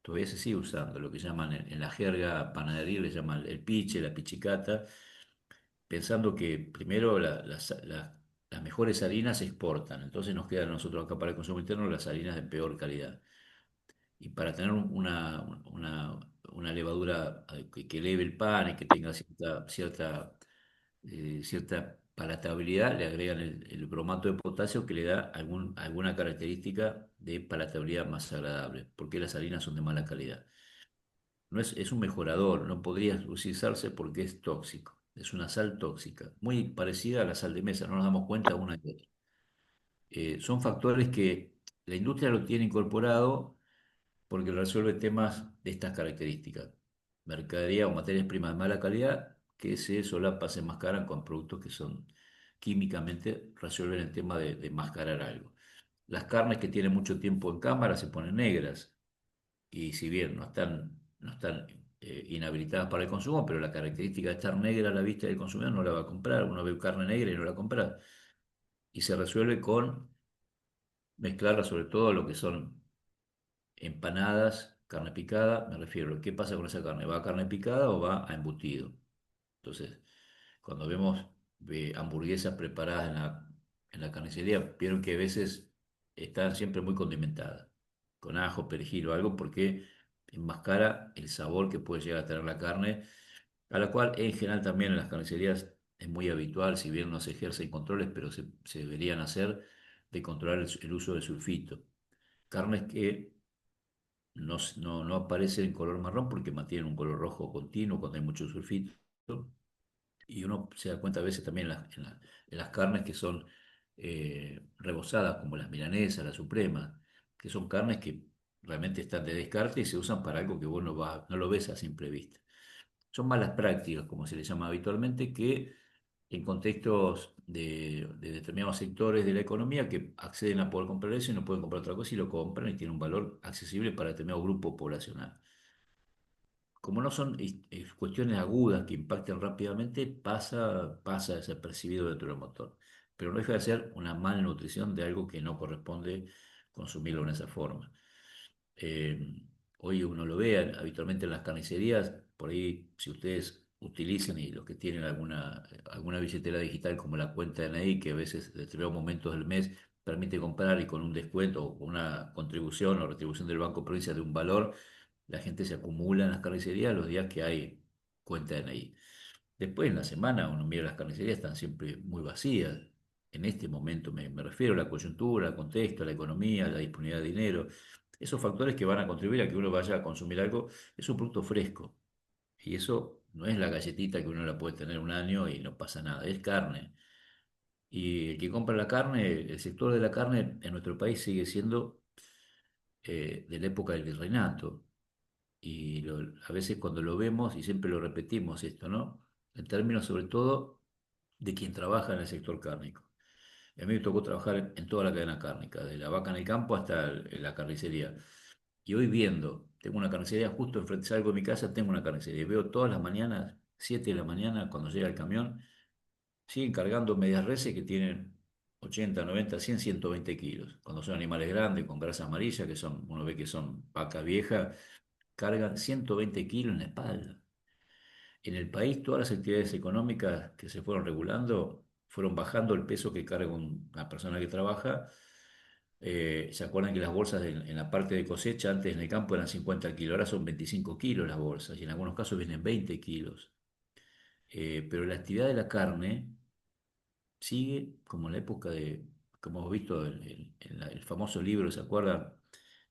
todavía se sigue usando, lo que llaman en la jerga panadería, le llaman el piche, la pichicata, pensando que primero las mejores harinas se exportan, entonces nos quedan a nosotros acá para el consumo interno las harinas de peor calidad. Y para tener una levadura que eleve el pan y que tenga cierta palatabilidad, le agregan el bromato de potasio que le da alguna característica de palatabilidad más agradable, porque las harinas son de mala calidad. No es un mejorador, no podría utilizarse porque es tóxico, es una sal tóxica, muy parecida a la sal de mesa, no nos damos cuenta una y otra. Son factores que la industria lo tiene incorporado porque resuelve temas de estas características. Mercadería o materias primas de mala calidad que se solapan, se enmascaran con productos que son químicamente resuelven el tema de enmascarar algo. Las carnes que tienen mucho tiempo en cámara se ponen negras y si bien no están inhabilitadas para el consumo, pero la característica de estar negra a la vista del consumidor no la va a comprar. Uno ve carne negra y no la compra. Y se resuelve con mezclarla sobre todo lo que son empanadas, carne picada, me refiero, ¿qué pasa con esa carne? ¿Va a carne picada o va a embutido? Entonces, cuando vemos hamburguesas preparadas en la carnicería, vieron que a veces están siempre muy condimentadas, con ajo, perejil o algo, porque enmascara el sabor que puede llegar a tener la carne, a la cual en general también en las carnicerías es muy habitual, si bien no se ejercen controles, pero se deberían hacer, de controlar el uso de sulfito. Carnes que no aparecen en color marrón porque mantienen un color rojo continuo cuando hay mucho sulfito. Y uno se da cuenta a veces también en las carnes que son rebozadas, como las milanesas, las supremas, que son carnes que realmente están de descarte y se usan para algo que vos no lo ves a simple vista. Son malas prácticas, como se les llama habitualmente, que en contextos de determinados sectores de la economía que acceden a poder comprar eso y no pueden comprar otra cosa y lo compran y tiene un valor accesible para determinado grupo poblacional. Como no son cuestiones agudas que impacten rápidamente, pasa desapercibido dentro del motor. Pero no deja de ser una malnutrición de algo que no corresponde consumirlo en esa forma. Eh, Hoy uno lo ve habitualmente en las carnicerías, por ahí si ustedes utilizan y los que tienen alguna billetera digital como la cuenta de DNI, que a veces en determinados momentos del mes permite comprar y con un descuento o con una contribución o retribución del Banco Provincia de un valor, la gente se acumula en las carnicerías los días que hay cuenta de DNI. Después en la semana uno mira las carnicerías, están siempre muy vacías. En este momento me refiero a la coyuntura, al contexto, a la economía, a la disponibilidad de dinero. Esos factores que van a contribuir a que uno vaya a consumir algo es un producto fresco. Y eso no es la galletita que uno la puede tener un año y no pasa nada, es carne. Y el que compra la carne, el sector de la carne en nuestro país sigue siendo de la época del virreinato. Y a veces cuando lo vemos, y siempre lo repetimos esto, ¿no? En términos sobre todo de quien trabaja en el sector cárnico. A mí me tocó trabajar en toda la cadena cárnica, de la vaca en el campo hasta la carnicería. Y hoy viendo, tengo una carnicería justo enfrente, salgo de mi casa, tengo una carnicería. Y veo todas las mañanas, 7 de la mañana, cuando llega el camión, siguen cargando medias reses que tienen 80, 90, 100, 120 kilos. Cuando son animales grandes, con grasa amarilla, uno ve que son vaca vieja, cargan 120 kilos en la espalda. En el país, todas las actividades económicas que se fueron regulando fueron bajando el peso que carga una persona que trabaja. ¿Se acuerdan que las bolsas en la parte de cosecha antes en el campo eran 50 kilos? Ahora son 25 kilos las bolsas y en algunos casos vienen 20 kilos. Pero la actividad de la carne sigue como en la época como hemos visto el famoso libro, ¿se acuerdan?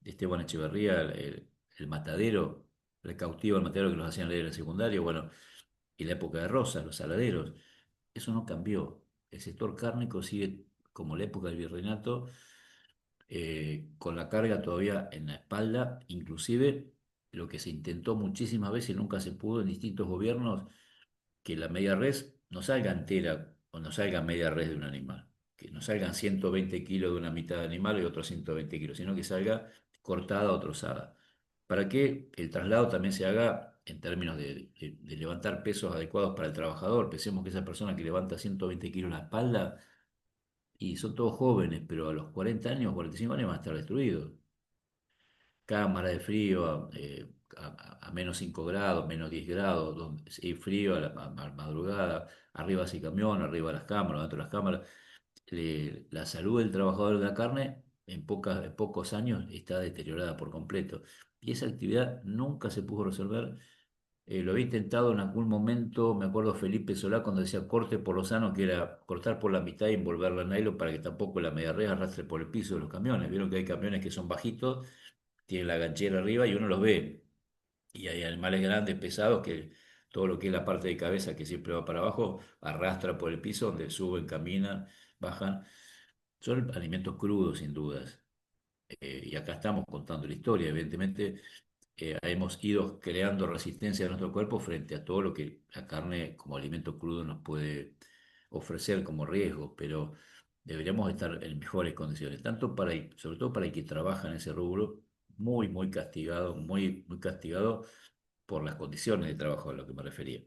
De Esteban Echeverría, el matadero, el cautivo, el matadero que los hacían leer en el secundario. Bueno, y la época de Rosas, los saladeros. Eso no cambió. El sector cárnico sigue como la época del virreinato, con la carga todavía en la espalda, inclusive lo que se intentó muchísimas veces y nunca se pudo en distintos gobiernos, que la media res no salga entera o no salga media res de un animal, que no salgan 120 kilos de una mitad de animal y otros 120 kilos, sino que salga cortada o trozada, para que el traslado también se haga en términos de levantar pesos adecuados para el trabajador. Pensemos que esa persona que levanta 120 kilos en la espalda, y son todos jóvenes, pero a los 40 años, 45 años van a estar destruidos. Cámara de frío a menos 5 grados, menos 10 grados, y frío a la madrugada, arriba hace camión, arriba las cámaras, dentro de las cámaras. La salud del trabajador de la carne en pocos años está deteriorada por completo. Y esa actividad nunca se pudo resolver. Lo había intentado en algún momento, me acuerdo Felipe Solá cuando decía corte por lo sano, que era cortar por la mitad y envolverla en nylon para que tampoco la media red arrastre por el piso de los camiones. Vieron que hay camiones que son bajitos, tienen la ganchera arriba y uno los ve. Y hay animales grandes, pesados, que todo lo que es la parte de cabeza que siempre va para abajo, arrastra por el piso, donde suben, caminan, bajan. Son alimentos crudos, sin dudas. Y acá estamos contando la historia. Evidentemente, hemos ido creando resistencia a nuestro cuerpo frente a todo lo que la carne como alimento crudo nos puede ofrecer como riesgo, pero deberíamos estar en mejores condiciones, tanto para, sobre todo para el que trabaja en ese rubro, muy, muy castigado, muy, muy castigado por las condiciones de trabajo a lo que me refería.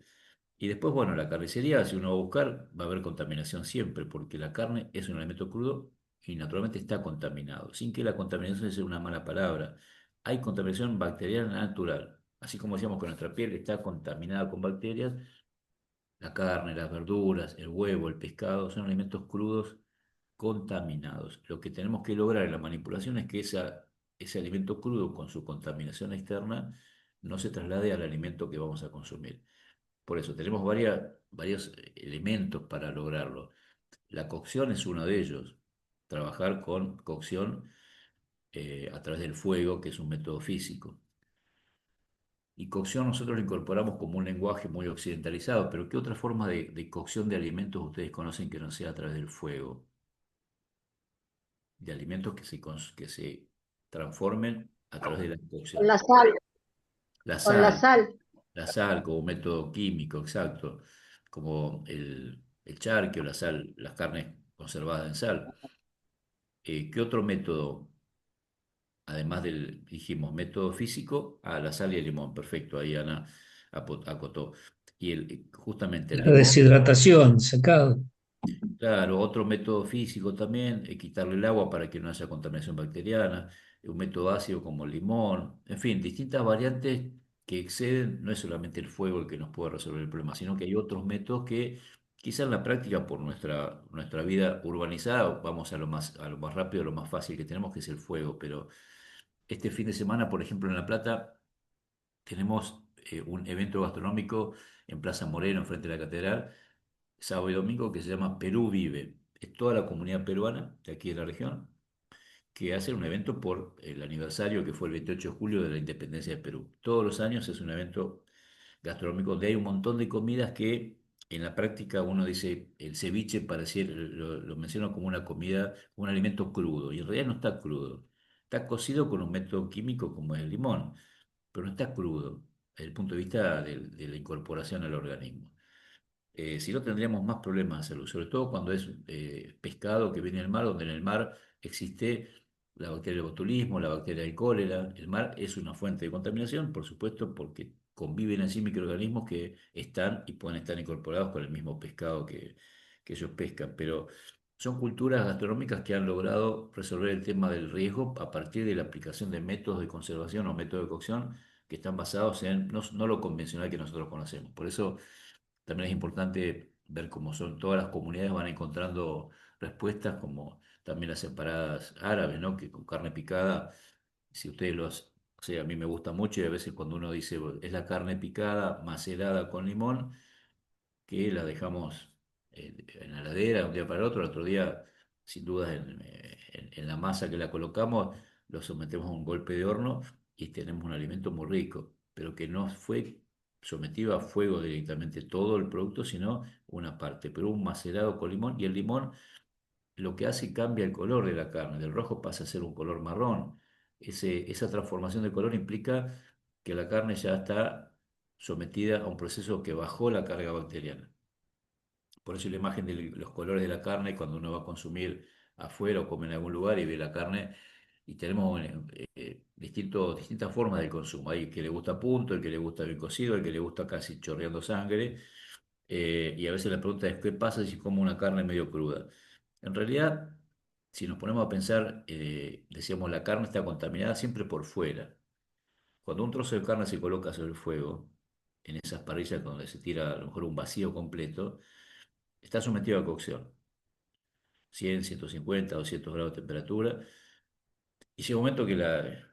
Y después, bueno, la carnicería, si uno va a buscar, va a haber contaminación siempre, porque la carne es un alimento crudo y naturalmente está contaminado, sin que la contaminación sea una mala palabra. Hay contaminación bacteriana natural, así como decíamos que nuestra piel está contaminada con bacterias, la carne, las verduras, el huevo, el pescado, son alimentos crudos contaminados. Lo que tenemos que lograr en la manipulación es que ese alimento crudo con su contaminación externa no se traslade al alimento que vamos a consumir. Por eso tenemos varios elementos para lograrlo. La cocción es uno de ellos. Trabajar con cocción a través del fuego, que es un método físico. Y cocción nosotros lo incorporamos como un lenguaje muy occidentalizado, pero ¿qué otra forma de cocción de alimentos ustedes conocen que no sea a través del fuego? De alimentos que se transformen a través de la Con la cocción. sal, La con la sal, sal. la sal como método químico, exacto, como el charque o la sal, las carnes conservadas en sal. ¿Qué otro método, además del, dijimos, método físico? Ah, la sal y el limón, perfecto, ahí Ana acotó. Y justamente el La limón. deshidratación, secado. Claro, otro método físico también, quitarle el agua para que no haya contaminación bacteriana, un método ácido como el limón, en fin, distintas variantes que exceden, no es solamente el fuego el que nos puede resolver el problema, sino que hay otros métodos que quizá en la práctica por nuestra vida urbanizada vamos a lo más rápido, a lo más fácil que tenemos, que es el fuego, pero este fin de semana, por ejemplo, en La Plata, tenemos un evento gastronómico en Plaza Moreno, enfrente de la catedral, sábado y domingo, que se llama Perú Vive. Es toda la comunidad peruana de aquí de la región que hace un evento por el aniversario que fue el 28 de julio de la independencia de Perú. Todos los años es un evento gastronómico donde hay un montón de comidas que en la práctica uno dice, el ceviche pareciera, lo menciona como una comida, un alimento crudo, y en realidad no está crudo. Está cocido con un método químico como es el limón, pero no está crudo desde el punto de vista de la incorporación al organismo. Si no tendríamos más problemas de salud, sobre todo cuando es pescado que viene del mar, donde en el mar existe la bacteria del botulismo, la bacteria del cólera. El mar es una fuente de contaminación, por supuesto, porque conviven así microorganismos que están y pueden estar incorporados con el mismo pescado que ellos pescan. Pero son culturas gastronómicas que han logrado resolver el tema del riesgo a partir de la aplicación de métodos de conservación o métodos de cocción que están basados en no lo convencional que nosotros conocemos. Por eso también es importante ver cómo son todas las comunidades van encontrando respuestas, como también las separadas árabes, ¿no? Que con carne picada, si ustedes los, o sea, a mí me gusta mucho y a veces cuando uno dice es la carne picada macerada con limón, que la dejamos en la heladera de un día para el otro día, sin duda, en la masa que la colocamos, lo sometemos a un golpe de horno y tenemos un alimento muy rico, pero que no fue sometido a fuego directamente todo el producto, sino una parte, pero un macerado con limón y el limón lo que hace cambia el color de la carne, del rojo pasa a ser un color marrón. Esa transformación de color implica que la carne ya está sometida a un proceso que bajó la carga bacteriana. Por eso la imagen de los colores de la carne, cuando uno va a consumir afuera o come en algún lugar y ve la carne, y tenemos distintas formas de consumo. Hay el que le gusta a punto, el que le gusta bien cocido, el que le gusta casi chorreando sangre. Y a veces la pregunta es, ¿qué pasa si como una carne medio cruda? En realidad, si nos ponemos a pensar, decíamos, la carne está contaminada siempre por fuera. Cuando un trozo de carne se coloca sobre el fuego, en esas parrillas donde se tira a lo mejor un vacío completo, está sometido a cocción, 100, 150, 200 grados de temperatura, y llega un momento que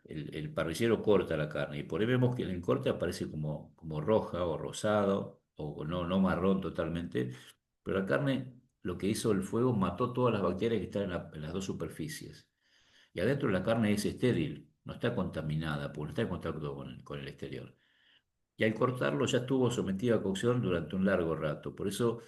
el parrillero corta la carne, y por ahí vemos que en el corte aparece como roja o rosado, o no marrón totalmente, pero la carne, lo que hizo el fuego, mató todas las bacterias que están en las dos superficies. Y adentro la carne es estéril, no está contaminada, porque no está en contacto con el exterior. Y al cortarlo ya estuvo sometido a cocción durante un largo rato. Por eso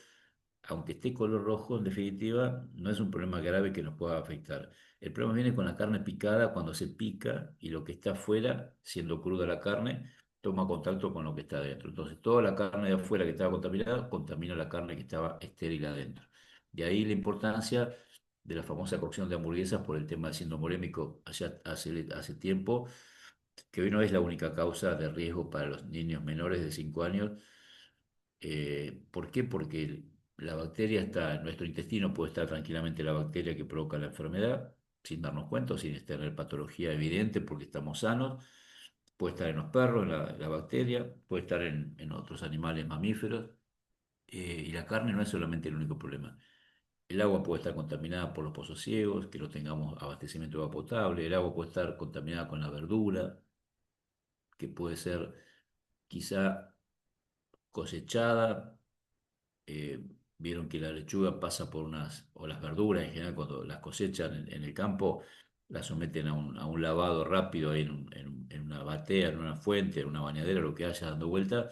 aunque esté color rojo, en definitiva, no es un problema grave que nos pueda afectar. El problema viene con la carne picada cuando se pica y lo que está afuera, siendo cruda la carne, toma contacto con lo que está adentro. Entonces, toda la carne de afuera que estaba contaminada contamina la carne que estaba estéril adentro. De ahí la importancia de la famosa cocción de hamburguesas por el tema del síndrome urémico allá hace tiempo, que hoy no es la única causa de riesgo para los niños menores de 5 años. ¿Por qué? Porque la bacteria está en nuestro intestino, puede estar tranquilamente la bacteria que provoca la enfermedad, sin darnos cuenta, sin tener patología evidente porque estamos sanos. Puede estar en los perros, la bacteria, puede estar en otros animales mamíferos. Y la carne no es solamente el único problema. El agua puede estar contaminada por los pozos ciegos, que no tengamos abastecimiento de agua potable. El agua puede estar contaminada con la verdura, que puede ser quizá cosechada. eh, Vieron que la lechuga pasa por o las verduras en general, cuando las cosechan en el campo, las someten a un lavado rápido ahí en una batea, en una fuente, en una bañadera, lo que haya dando vuelta.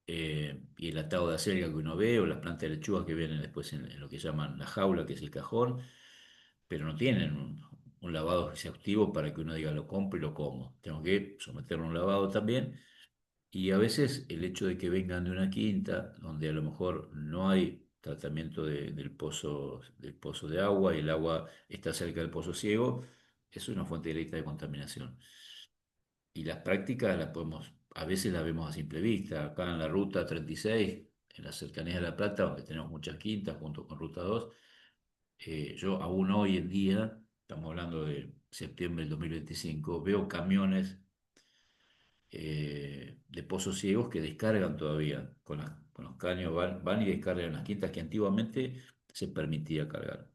Y el atado de acelga que uno ve, o las plantas de lechuga que vienen después en lo que llaman la jaula, que es el cajón, pero no tienen un lavado exhaustivo para que uno diga lo compro y lo como. Tengo que someterlo a un lavado también. Y a veces el hecho de que vengan de una quinta, donde a lo mejor no hay tratamiento del pozo de agua y el agua está cerca del pozo ciego, es una fuente directa de contaminación. Y las prácticas a veces las vemos a simple vista. Acá en la ruta 36, en las cercanías de La Plata, donde tenemos muchas quintas junto con Ruta 2, yo aún hoy en día, estamos hablando de septiembre del 2025, veo camiones de pozos ciegos que descargan todavía con los caños, van y descargan las quintas que antiguamente se permitía cargar.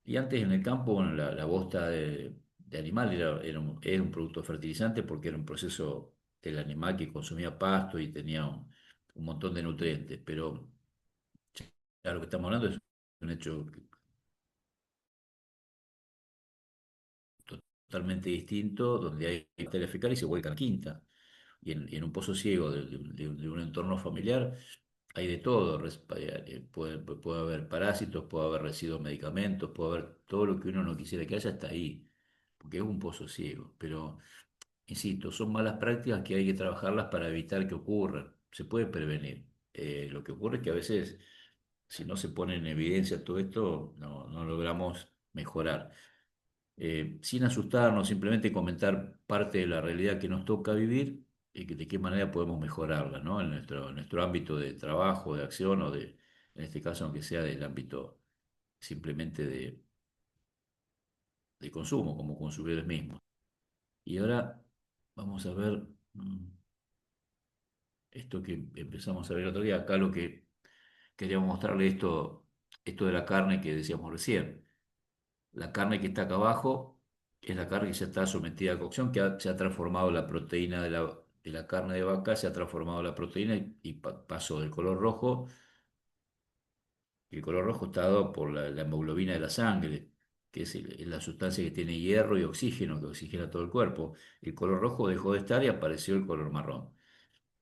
Y antes en el campo, bueno, la bosta de animal era un producto fertilizante porque era un proceso del animal que consumía pasto y tenía un montón de nutrientes, pero ya lo que estamos hablando es un hecho totalmente distinto, donde hay bacterias fecales y se vuelca a la quinta. Y en un pozo ciego de un entorno familiar hay de todo. Puede haber parásitos, puede haber residuos de medicamentos, puede haber todo lo que uno no quisiera que haya, está ahí, porque es un pozo ciego. Pero, insisto, son malas prácticas que hay que trabajarlas para evitar que ocurran. Se puede prevenir. Lo que ocurre es que a veces, si no se pone en evidencia todo esto, no logramos mejorar. Sin asustarnos, simplemente comentar parte de la realidad que nos toca vivir y de qué manera podemos mejorarla, ¿no? En nuestro ámbito de trabajo, de acción en este caso, aunque sea del ámbito simplemente de consumo, como consumidores mismos. Y ahora vamos a ver esto que empezamos a ver el otro día, acá lo que queríamos mostrarle esto de la carne que decíamos recién. La carne que está acá abajo es la carne que ya está sometida a cocción, se ha transformado la proteína de la carne de vaca, se ha transformado la proteína y pasó del color rojo. Y el color rojo está dado por la hemoglobina de la sangre, que es la sustancia que tiene hierro y oxígeno, que oxigena todo el cuerpo. El color rojo dejó de estar y apareció el color marrón.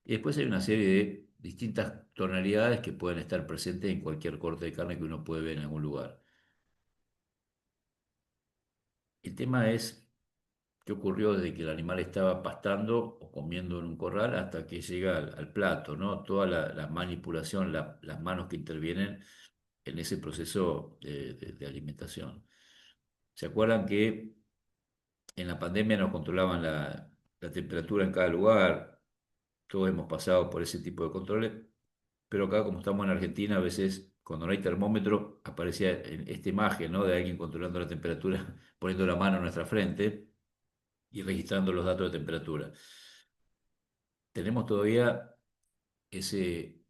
Y después hay una serie de distintas tonalidades que pueden estar presentes en cualquier corte de carne que uno puede ver en algún lugar. El tema es qué ocurrió desde que el animal estaba pastando o comiendo en un corral hasta que llega al plato, ¿no? Toda la manipulación, las manos que intervienen en ese proceso de alimentación. ¿Se acuerdan que en la pandemia nos controlaban la temperatura en cada lugar? Todos hemos pasado por ese tipo de controles, pero acá como estamos en Argentina, a veces cuando no hay termómetro aparecía esta imagen, ¿no? De alguien controlando la temperatura, poniendo la mano en nuestra frente y registrando los datos de temperatura. Tenemos todavía ese,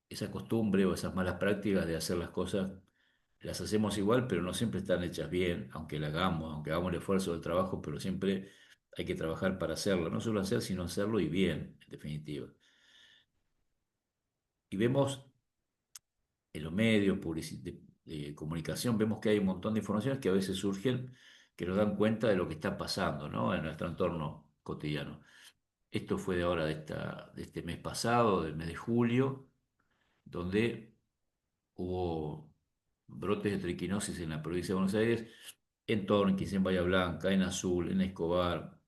esa costumbre o esas malas prácticas de hacer las cosas, las hacemos igual, pero no siempre están hechas bien, aunque hagamos el esfuerzo del trabajo, pero siempre hay que trabajar para hacerlo, no solo hacer, sino hacerlo y bien, en definitiva. Y vemos en los medios de comunicación, vemos que hay un montón de informaciones que a veces surgen que nos dan cuenta de lo que está pasando, ¿no? En nuestro entorno cotidiano. Esto fue de ahora, de este mes pasado, del mes de julio, donde hubo brotes de triquinosis en la provincia de Buenos Aires, en Tornquis, en Bahía Blanca, en Azul, en Escobar,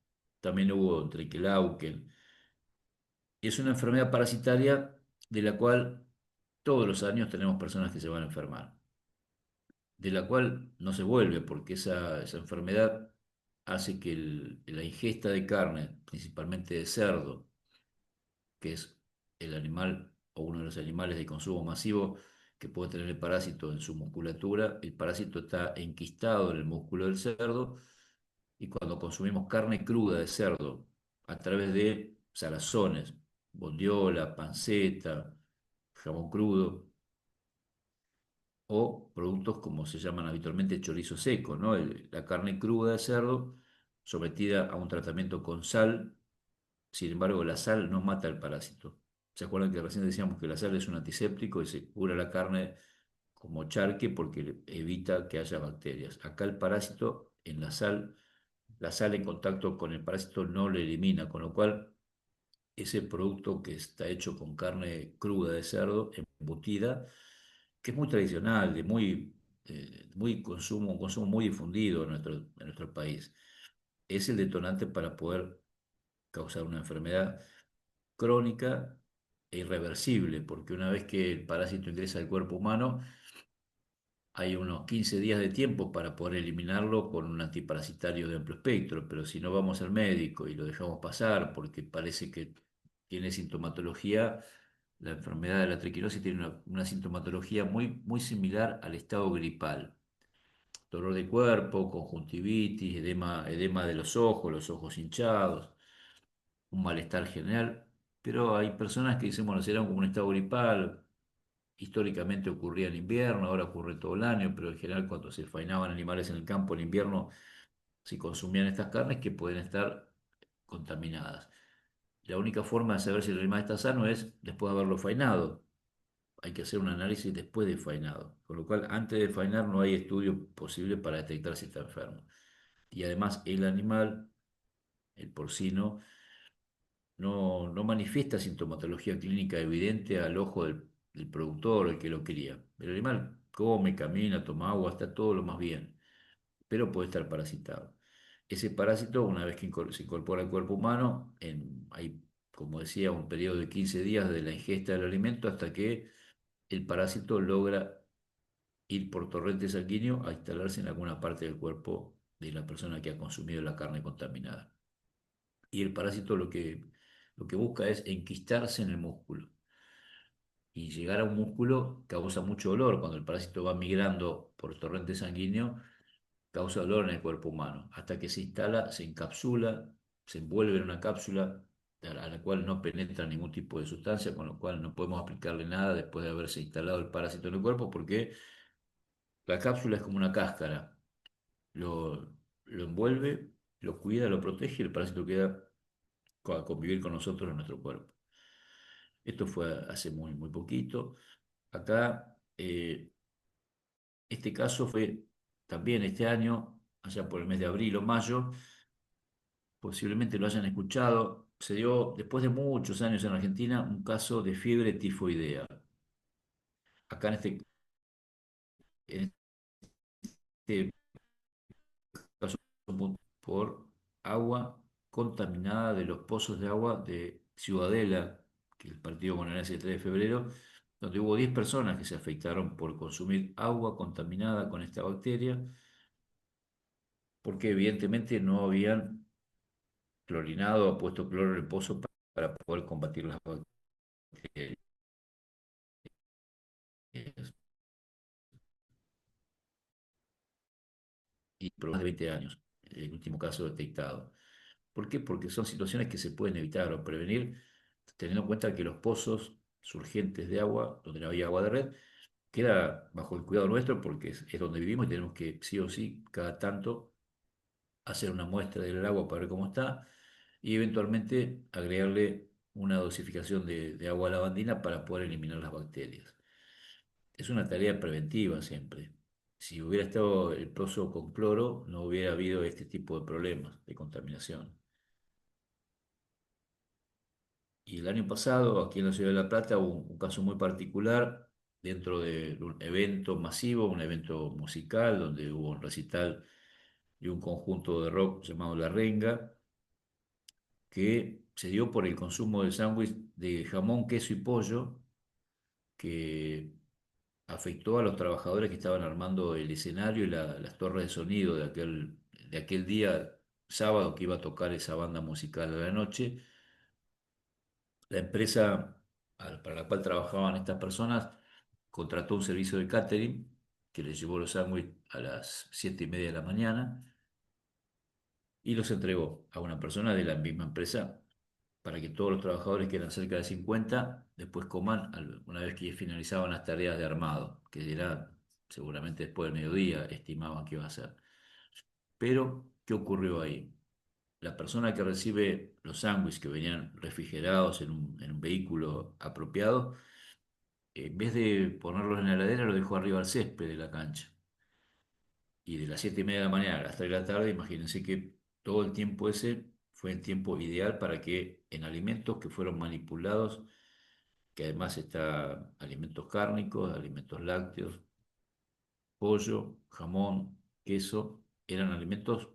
también hubo Triquelauquen. Y es una enfermedad parasitaria de la cual todos los años tenemos personas que se van a enfermar, de la cual no se vuelve porque esa enfermedad hace que la ingesta de carne, principalmente de cerdo, que es el animal o uno de los animales de consumo masivo que puede tener el parásito en su musculatura, el parásito está enquistado en el músculo del cerdo y cuando consumimos carne cruda de cerdo a través de salazones, bondiola, panceta, jamón crudo o productos como se llaman habitualmente chorizo seco, ¿no? La carne cruda de cerdo sometida a un tratamiento con sal. Sin embargo, la sal no mata el parásito. ¿Se acuerdan que recién decíamos que la sal es un antiséptico y se cura la carne como charque porque evita que haya bacterias? Acá el parásito en la sal en contacto con el parásito no lo elimina, con lo cual ese producto que está hecho con carne cruda de cerdo, embutida, que es muy tradicional, muy consumo, un consumo muy difundido en nuestro país, es el detonante para poder causar una enfermedad crónica e irreversible, porque una vez que el parásito ingresa al cuerpo humano, hay unos 15 días de tiempo para poder eliminarlo con un antiparasitario de amplio espectro, pero si no vamos al médico y lo dejamos pasar porque parece que tiene sintomatología, la enfermedad de la triquinosis tiene una sintomatología muy, muy similar al estado gripal. Dolor de cuerpo, conjuntivitis, edema de los ojos hinchados, un malestar general, pero hay personas que dicen, bueno, será como un estado gripal, históricamente ocurría en invierno, ahora ocurre todo el año, pero en general cuando se faenaban animales en el campo en invierno, se consumían estas carnes que pueden estar contaminadas. La única forma de saber si el animal está sano es después de haberlo faenado. Hay que hacer un análisis después de faenado, con lo cual antes de faenar no hay estudio posible para detectar si está enfermo. Y además el animal, el porcino, no manifiesta sintomatología clínica evidente al ojo del productor, el que lo cría. El animal come, camina, toma agua, está todo lo más bien, pero puede estar parasitado. Ese parásito, una vez que se incorpora al cuerpo humano, hay, como decía, un periodo de 15 días de la ingesta del alimento hasta que el parásito logra ir por torrente sanguíneo a instalarse en alguna parte del cuerpo de la persona que ha consumido la carne contaminada. Y el parásito lo que busca es enquistarse en el músculo. Y llegar a un músculo causa mucho dolor. Cuando el parásito va migrando por torrente sanguíneo, causa dolor en el cuerpo humano. Hasta que se instala, se encapsula, se envuelve en una cápsula a la cual no penetra ningún tipo de sustancia, con lo cual no podemos aplicarle nada después de haberse instalado el parásito en el cuerpo, porque la cápsula es como una cáscara. Lo envuelve, lo cuida, lo protege y el parásito queda a convivir con nosotros en nuestro cuerpo. Esto fue hace muy, muy poquito. Acá, este caso fue también este año, allá por el mes de abril o mayo, posiblemente lo hayan escuchado. Se dio, después de muchos años en Argentina, un caso de fiebre tifoidea. Acá en este caso por agua contaminada de los pozos de agua de Ciudadela, que es el partido bonaerense el 3 de febrero, donde hubo 10 personas que se afectaron por consumir agua contaminada con esta bacteria, porque evidentemente no habían clorinado o puesto cloro en el pozo para poder combatir las bacterias. Y por más de 20 años, el último caso detectado. ¿Por qué? Porque son situaciones que se pueden evitar o prevenir, teniendo en cuenta que los pozos surgentes de agua, donde no había agua de red, queda bajo el cuidado nuestro porque es donde vivimos y tenemos que sí o sí cada tanto hacer una muestra del agua para ver cómo está y eventualmente agregarle una dosificación de agua lavandina para poder eliminar las bacterias. Es una tarea preventiva siempre. Si hubiera estado el pozo con cloro, no hubiera habido este tipo de problemas de contaminación. Y el año pasado, aquí en la ciudad de La Plata, hubo un caso muy particular dentro de un evento masivo, un evento musical, donde hubo un recital de un conjunto de rock llamado La Renga, que se dio por el consumo de sándwich de jamón, queso y pollo, que afectó a los trabajadores que estaban armando el escenario y las torres de sonido de aquel día sábado que iba a tocar esa banda musical a la noche. La empresa para la cual trabajaban estas personas contrató un servicio de catering que les llevó los sándwiches a las 7:30 de la mañana y los entregó a una persona de la misma empresa para que todos los trabajadores, que eran cerca de 50, después coman una vez que finalizaban las tareas de armado, que era seguramente después del mediodía, estimaban que iba a ser. Pero, ¿qué ocurrió ahí? La persona que recibe los sándwiches que venían refrigerados en un vehículo apropiado, en vez de ponerlos en la heladera, lo dejó arriba al césped de la cancha. Y de las 7:30 de la mañana a las 3 de la tarde, imagínense que todo el tiempo ese fue el tiempo ideal para que en alimentos que fueron manipulados, que además está alimentos cárnicos, alimentos lácteos, pollo, jamón, queso, eran alimentos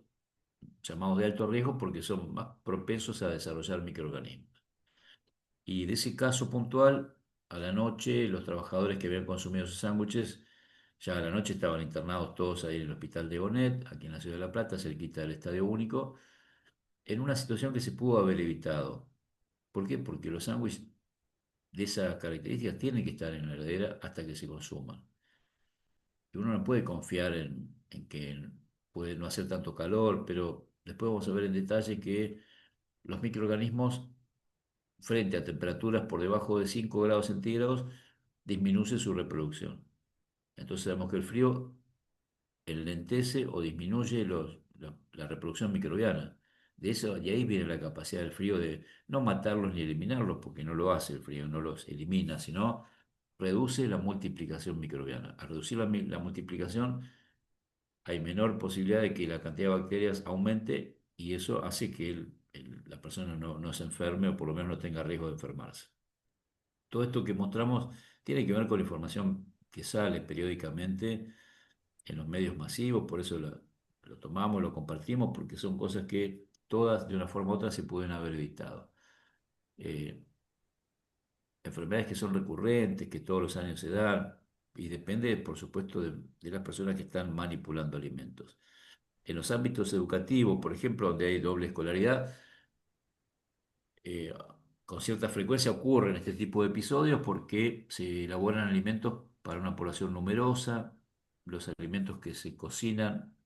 llamados de alto riesgo porque son más propensos a desarrollar microorganismos. Y de ese caso puntual, a la noche, los trabajadores que habían consumido esos sándwiches, ya a la noche estaban internados todos ahí en el hospital de Bonet, aquí en la ciudad de La Plata, cerquita del Estadio Único, en una situación que se pudo haber evitado. ¿Por qué? Porque los sándwiches de esas características tienen que estar en la heladera hasta que se consuman. Y uno no puede confiar en que puede no hacer tanto calor, pero después vamos a ver en detalle que los microorganismos frente a temperaturas por debajo de 5 grados centígrados disminuye su reproducción. Entonces sabemos que el frío enlentece o disminuye la reproducción microbiana. Y ahí viene la capacidad del frío de no matarlos ni eliminarlos, porque no lo hace el frío, no los elimina, sino reduce la multiplicación microbiana. Al reducir la multiplicación, hay menor posibilidad de que la cantidad de bacterias aumente y eso hace que la persona no se enferme o por lo menos no tenga riesgo de enfermarse. Todo esto que mostramos tiene que ver con información que sale periódicamente en los medios masivos, por eso lo tomamos, lo compartimos, porque son cosas que todas de una forma u otra se pueden haber evitado. Eh, Enfermedades que son recurrentes, que todos los años se dan, y depende, por supuesto, de las personas que están manipulando alimentos. En los ámbitos educativos, por ejemplo, donde hay doble escolaridad, eh, con cierta frecuencia ocurren este tipo de episodios porque se elaboran alimentos para una población numerosa, los alimentos que se cocinan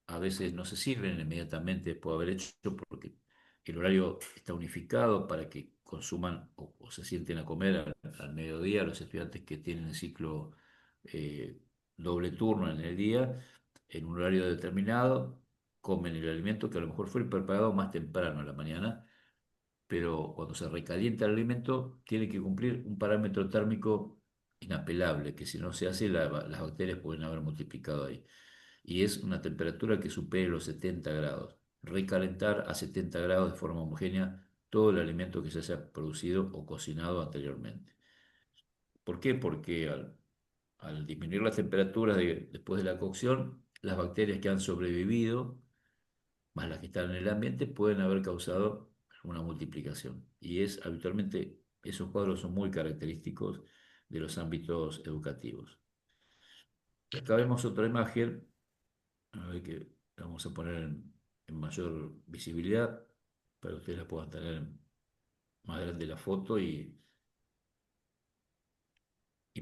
a veces no se sirven inmediatamente después de haber hecho porque el horario está unificado para que consuman o se sienten a comer al mediodía los estudiantes que tienen el ciclo eh, doble turno en el día, en un horario determinado, comen el alimento que a lo mejor fue preparado más temprano en la mañana, pero cuando se recalienta el alimento tiene que cumplir un parámetro térmico inapelable, que si no se hace las bacterias pueden haber multiplicado ahí. Y es una temperatura que supere los 70 grados. Recalentar a 70 grados de forma homogénea todo el alimento que se haya producido o cocinado anteriormente. ¿Por qué? Porque al disminuir las temperaturas después de la cocción, las bacterias que han sobrevivido más las que están en el ambiente, pueden haber causado una multiplicación. Y habitualmente esos cuadros son muy característicos de los ámbitos educativos. Acá vemos otra imagen, a ver que la vamos a poner en mayor visibilidad para que ustedes la puedan tener más grande la foto y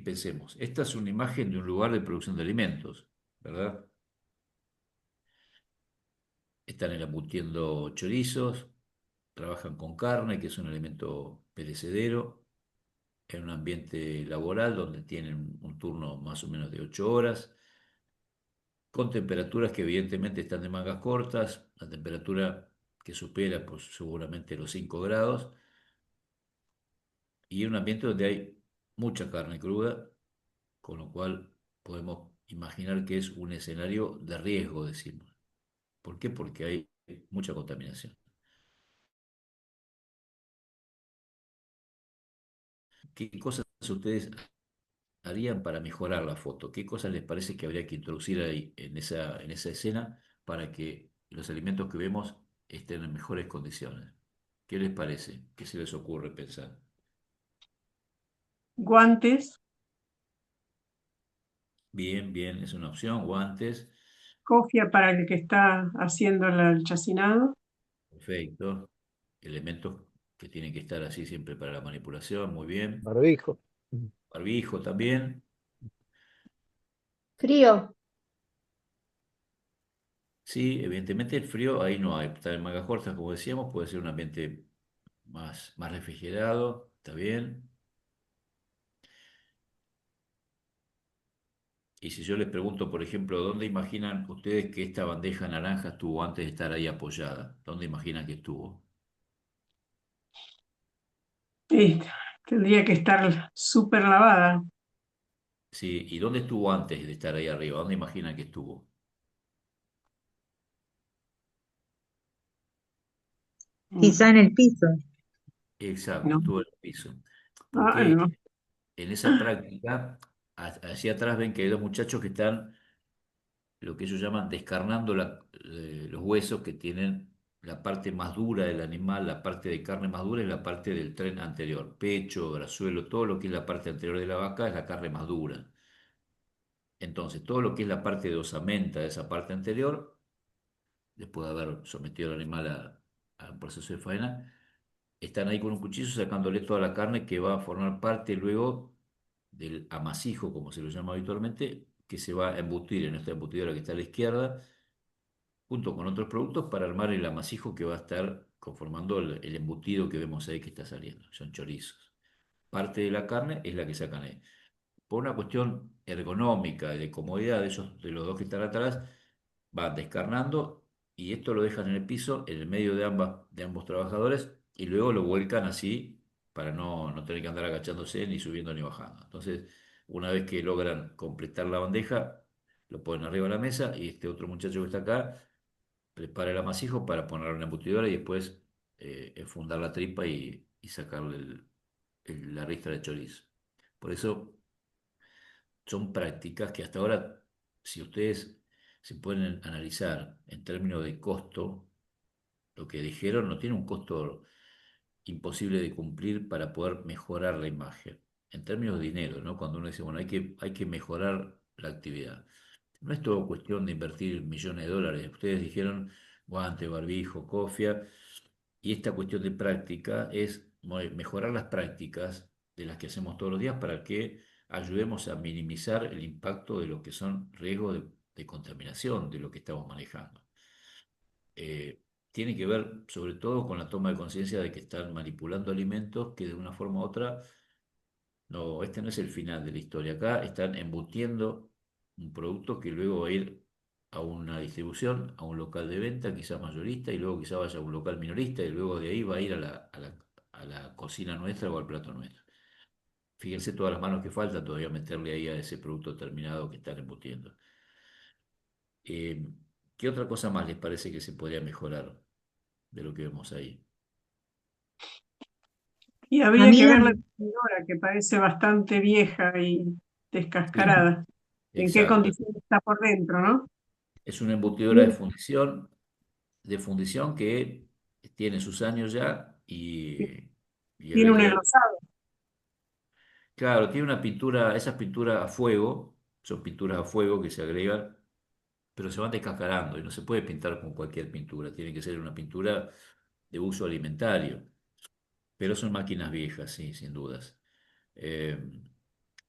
pensemos, esta es una imagen de un lugar de producción de alimentos, ¿verdad? Están embutiendo chorizos, trabajan con carne, que es un alimento perecedero, en un ambiente laboral donde tienen un turno más o menos de 8 horas, con temperaturas que evidentemente están de mangas cortas, la temperatura que supera pues, seguramente los 5 grados, y en un ambiente donde hay mucha carne cruda, con lo cual podemos imaginar que es un escenario de riesgo, decimos. ¿Por qué? Porque hay mucha contaminación. ¿Qué cosas ustedes harían para mejorar la foto? ¿Qué cosas les parece que habría que introducir ahí en esa escena para que los alimentos que vemos estén en mejores condiciones? ¿Qué les parece? ¿Qué se les ocurre pensar? Guantes, Bien, bien, es una opción. Guantes, cofia para el que está haciendo el chacinado. perfecto. Elementos que tienen que estar así siempre para la manipulación, muy bien. Barbijo. Barbijo también. Frío. Sí, evidentemente el frío ahí no hay. Está en mangas cortas, como decíamos, puede ser un ambiente más refrigerado, está bien. Y si yo les pregunto, por ejemplo, ¿dónde imaginan ustedes que esta bandeja naranja estuvo antes de estar ahí apoyada? ¿Dónde imaginan que estuvo? Y tendría que estar súper lavada. Sí, ¿y dónde estuvo antes de estar ahí arriba? ¿Dónde imaginan que estuvo? Mm, Quizá en el piso. Exacto, No, estuvo en el piso. Porque no. en esa práctica, hacia atrás ven que hay dos muchachos que están lo que ellos llaman descarnando los huesos que tienen la parte más dura del animal, la parte de carne más dura es la parte del tren anterior, pecho, brazuelo, todo lo que es la parte anterior de la vaca es la carne más dura. Entonces, todo lo que es la parte de osamenta de esa parte anterior, después de haber sometido al animal a un proceso de faena, están ahí con un cuchillo sacándole toda la carne que va a formar parte luego del amasijo, como se lo llama habitualmente, que se va a embutir en esta embutidora que está a la izquierda junto con otros productos para armar el amasijo que va a estar conformando el embutido que vemos ahí que está saliendo. Son chorizos. Parte de la carne es la que sacan ahí. Por una cuestión ergonómica y de comodidad de los dos que están atrás, van descarnando y esto lo dejan en el piso, en el medio de ambos trabajadores, y luego lo vuelcan así para no tener que andar agachándose ni subiendo ni bajando. Entonces, una vez que logran completar la bandeja, lo ponen arriba de la mesa y este otro muchacho que está acá prepara el amasijo para ponerlo en la embutidora y después enfundar la tripa y sacarle la ristra de chorizo. Por eso son prácticas que hasta ahora, si ustedes se pueden analizar en términos de costo, lo que dijeron no tiene un costo imposible de cumplir para poder mejorar la imagen. En términos de dinero, ¿no? Cuando uno dice, bueno, hay que mejorar la actividad. No es todo cuestión de invertir millones de dólares. Ustedes dijeron guante, barbijo, cofia, y esta cuestión de práctica es mejorar las prácticas de las que hacemos todos los días para que ayudemos a minimizar el impacto de lo que son riesgos de contaminación de lo que estamos manejando. Tiene que ver sobre todo con la toma de conciencia de que están manipulando alimentos que de una forma u otra no, este no es el final de la historia. Acá están embutiendo un producto que luego va a ir a una distribución, a un local de venta, quizá mayorista, y luego quizá vaya a un local minorista, y luego de ahí va a ir a la cocina nuestra o al plato nuestro. Fíjense todas las manos que faltan todavía meterle ahí a ese producto terminado que están embutiendo. Eh, ¿Qué otra cosa más les parece que se podría mejorar de lo que vemos ahí? Y A habría mí que ver la, la freidora, que parece bastante vieja y Sí, descascarada. ¿En qué exacto. condición está por dentro, no? Es una embutidora de fundición que tiene sus años ya y Tiene habría que un ver. enlosado. Claro, tiene una pintura, esas pinturas a fuego, son pinturas a fuego que se agregan, pero se van descascarando y no se puede pintar con cualquier pintura, tiene que ser una pintura de uso alimentario, pero son máquinas viejas, sí, sin dudas. Eh,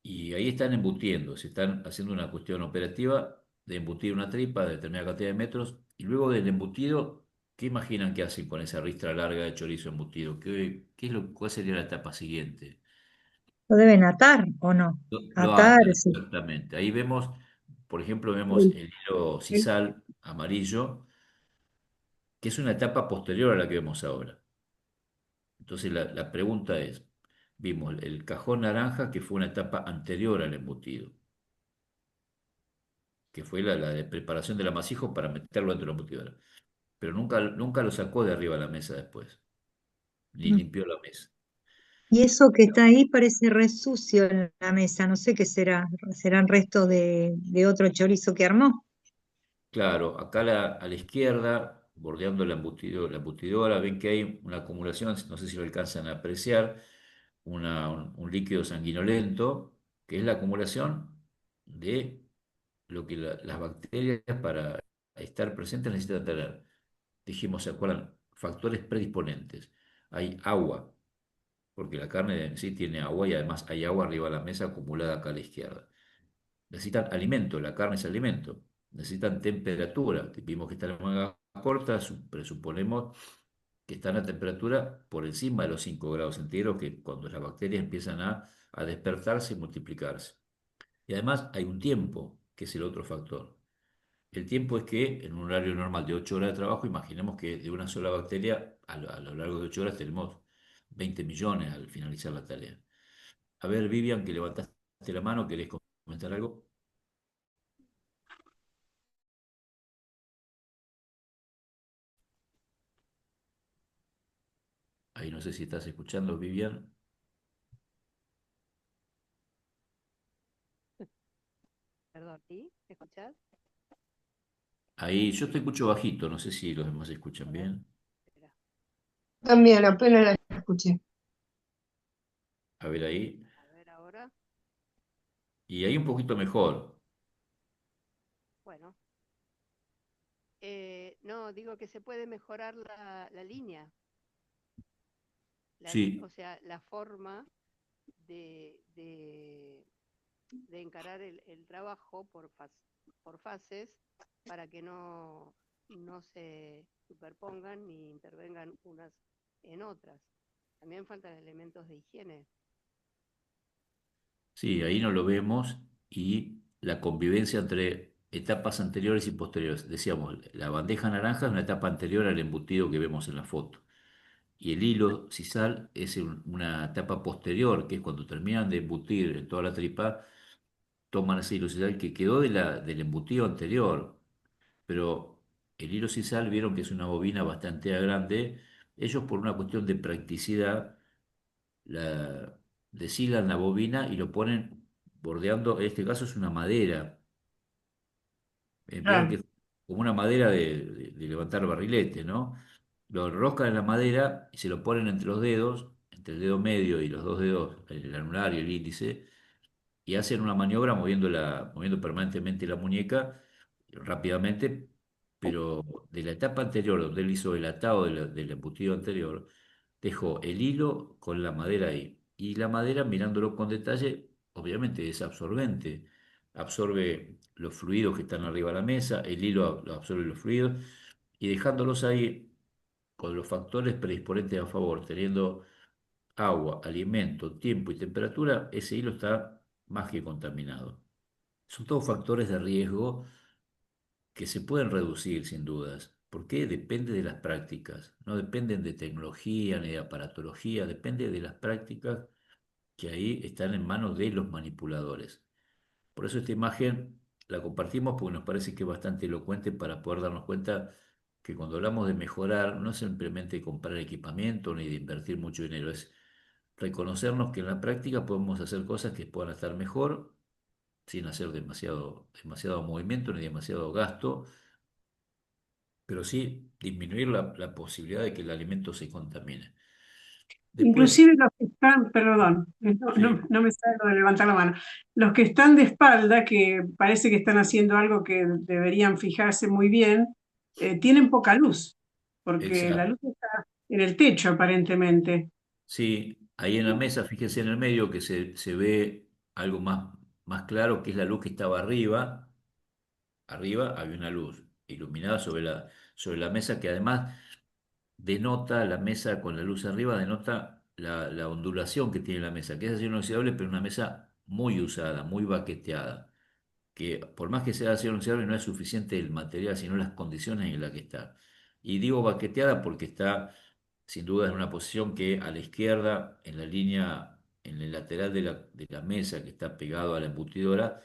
y ahí están embutiendo, se están haciendo una cuestión operativa de embutir una tripa de determinada cantidad de metros y luego del embutido, ¿qué imaginan que hacen con esa ristra larga de chorizo embutido? ¿Qué es cuál sería la etapa siguiente? ¿lo deben atar o no? Lo Atar, atan, sí. exactamente. Ahí vemos, por ejemplo, vemos El- el hilo el- sisal amarillo, que es una etapa posterior a la que vemos ahora. Entonces la pregunta es, vimos el cajón naranja, que fue una etapa anterior al embutido, que fue la de preparación del amasijo para meterlo dentro de la embutidora. Pero nunca lo sacó de arriba de la mesa después, ni Mm. limpió la mesa. Y eso que está ahí parece re sucio en la mesa, no sé qué será, serán restos de otro chorizo que armó. Claro, acá a la izquierda, bordeando la embutidora, ven que hay una acumulación, no sé si lo alcanzan a apreciar, un líquido sanguinolento, que es la acumulación de lo que las bacterias para estar presentes necesitan tener. Dijimos, ¿se acuerdan? Factores predisponentes. Hay agua, porque la carne en sí tiene agua y además hay agua arriba de la mesa acumulada acá a la izquierda. Necesitan alimento, la carne es alimento. Necesitan temperatura. Vimos que están en manga corta, presuponemos que están a temperatura por encima de los 5 grados centígrados, que cuando las bacterias empiezan a despertarse y multiplicarse. Y además hay un tiempo, que es el otro factor. El tiempo es que en un horario normal de 8 horas de trabajo, imaginemos que de una sola bacteria, a lo largo de 8 horas tenemos 20 millones al finalizar la tarea. A ver, Vivian, que levantaste la mano, ¿querés comentar algo? Ahí no sé si estás escuchando, Vivian. Perdón, ¿sí? ¿Me escuchás? Ahí yo te escucho bajito, no sé si los demás se escuchan A ver, bien. espera. También apenas la escuché. A ver ahí. A ver ahora. Y ahí un poquito mejor. Bueno, no, digo que se puede mejorar la línea, o Sí, sea, la forma de, de, de encarar el trabajo por fases para que no se superpongan ni intervengan unas en otras. También faltan elementos de higiene. sí, ahí no lo vemos. Y la convivencia entre etapas anteriores y posteriores. Decíamos, la bandeja naranja es una etapa anterior al embutido que vemos en la foto. Y el hilo sisal es una etapa posterior, que es cuando terminan de embutir en toda la tripa, toman ese hilo sisal que quedó del embutido anterior. Pero el hilo sisal vieron que es una bobina bastante grande. Ellos por una cuestión de practicidad la, deshilan la bobina y lo ponen bordeando, en este caso es una madera. Vieron que Claro. es como una madera de levantar barrilete, ¿no? Lo enroscan en la madera y se lo ponen entre los dedos, entre el dedo medio y los dos dedos, el anular y el índice, y hacen una maniobra moviendo permanentemente la muñeca rápidamente, pero de la etapa anterior, donde él hizo el atado del embutido anterior, dejó el hilo con la madera ahí. Y la madera, mirándolo con detalle, obviamente es absorbente, absorbe los fluidos que están arriba de la mesa, el hilo absorbe los fluidos, y dejándolos ahí con los factores predisponentes a favor, teniendo agua, alimento, tiempo y temperatura, ese hilo está más que contaminado. Son todos factores de riesgo que se pueden reducir sin dudas. ¿Porque depende de las prácticas? No dependen de tecnología ni de aparatología, depende de las prácticas que ahí están en manos de los manipuladores. Por eso esta imagen la compartimos porque nos parece que es bastante elocuente para poder darnos cuenta que cuando hablamos de mejorar no es simplemente comprar equipamiento ni de invertir mucho dinero, es reconocernos que en la práctica podemos hacer cosas que puedan estar mejor sin hacer demasiado movimiento ni demasiado gasto, pero sí disminuir la posibilidad de que el alimento se contamine. Después, Inclusive los que están, perdón, sí, no me sale lo de levantar la mano, los que están de espalda, que parece que están haciendo algo que deberían fijarse muy bien, tienen poca luz, porque la exacto. luz está en el techo aparentemente. Sí, ahí en la mesa, fíjense en el medio que se ve algo más claro, que es la luz que estaba arriba. Arriba había una luz iluminada sobre la mesa que además denota la mesa con la luz arriba, denota la ondulación que tiene la mesa, que es acero inoxidable, pero una mesa muy usada, muy baqueteada, que por más que sea acero inoxidable no es suficiente el material, sino las condiciones en las que está. Y digo baqueteada porque está sin duda en una posición que a la izquierda, en la línea, en el lateral de la mesa que está pegado a la embutidora,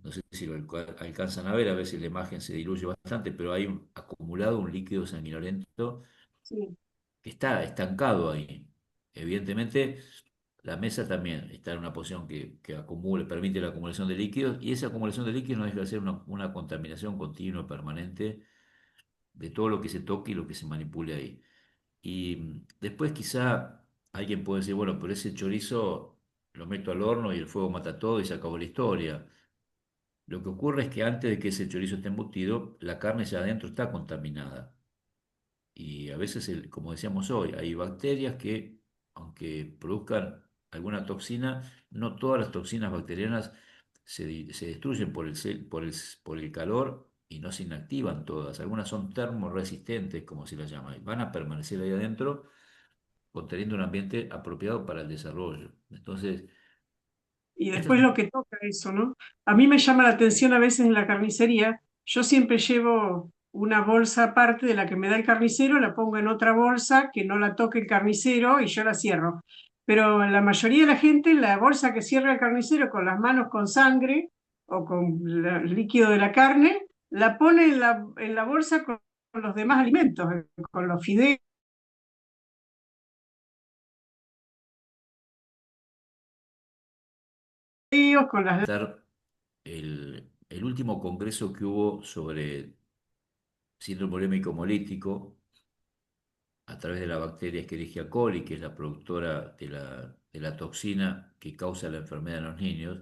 no sé si lo alcanzan a ver si la imagen se diluye bastante, pero hay acumulado un líquido sanguinolento Sí. que está estancado ahí. Evidentemente, la mesa también está en una posición que acumule, permite la acumulación de líquidos y esa acumulación de líquidos no deja de ser una contaminación continua, permanente de todo lo que se toque y lo que se manipule ahí. Y después quizá alguien puede decir, bueno, pero ese chorizo lo meto al horno y el fuego mata todo y se acabó la historia. Lo que ocurre es que antes de que ese chorizo esté embutido, la carne ya adentro está contaminada. Y a veces, como decíamos hoy, hay bacterias que, aunque produzcan alguna toxina, no todas las toxinas bacterianas se destruyen por el calor y no se inactivan todas. Algunas son termoresistentes, como se las llama, y van a permanecer ahí adentro, conteniendo un ambiente apropiado para el desarrollo. Entonces, Y esto es después lo que toca eso, ¿no? A mí me llama la atención a veces en la carnicería, yo siempre llevo una bolsa aparte de la que me da el carnicero, la pongo en otra bolsa que no la toque el carnicero y yo la cierro. Pero la mayoría de la gente, la bolsa que cierra el carnicero con las manos con sangre o con el líquido de la carne, la pone en la bolsa con los demás alimentos, con los fideos, con las... estar el último congreso que hubo sobre síndrome urémico hemolítico a través de la bacteria Escherichia coli, que es la productora de la toxina que causa la enfermedad en los niños.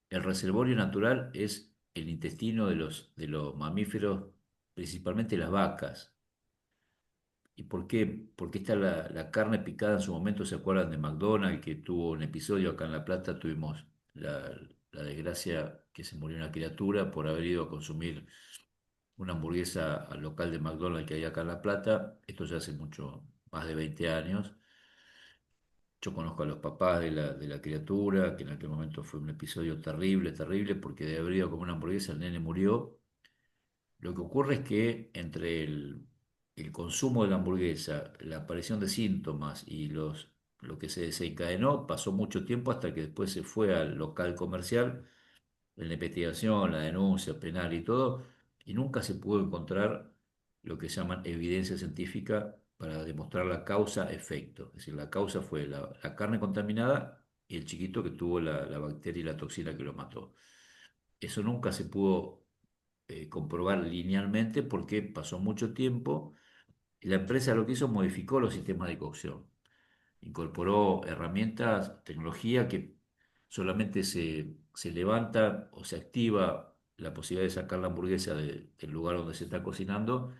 El reservorio natural es el intestino de los mamíferos, principalmente las vacas. ¿Y por qué? Porque está la carne picada en su momento, ¿se acuerdan de McDonald's que tuvo un episodio acá en La Plata? Tuvimos la desgracia que se murió una criatura por haber ido a consumir una hamburguesa al local de McDonald's que hay acá en La Plata. Esto ya hace mucho, más de 20 años. Yo conozco a los papás de la criatura, que en aquel momento fue un episodio terrible, terrible, porque de haber ido a comer una hamburguesa el nene murió. Lo que ocurre es que entre el consumo de la hamburguesa, la aparición de síntomas y lo que se desencadenó, pasó mucho tiempo hasta que después se fue al local comercial, en la investigación, la denuncia penal y todo, y nunca se pudo encontrar lo que llaman evidencia científica para demostrar la causa-efecto. Es decir, la causa fue la carne contaminada y el chiquito que tuvo la bacteria y la toxina que lo mató. Eso nunca se pudo comprobar linealmente porque pasó mucho tiempo y la empresa lo que hizo modificó los sistemas de cocción. Incorporó herramientas, tecnología que solamente se levanta o se activa la posibilidad de sacar la hamburguesa del lugar donde se está cocinando,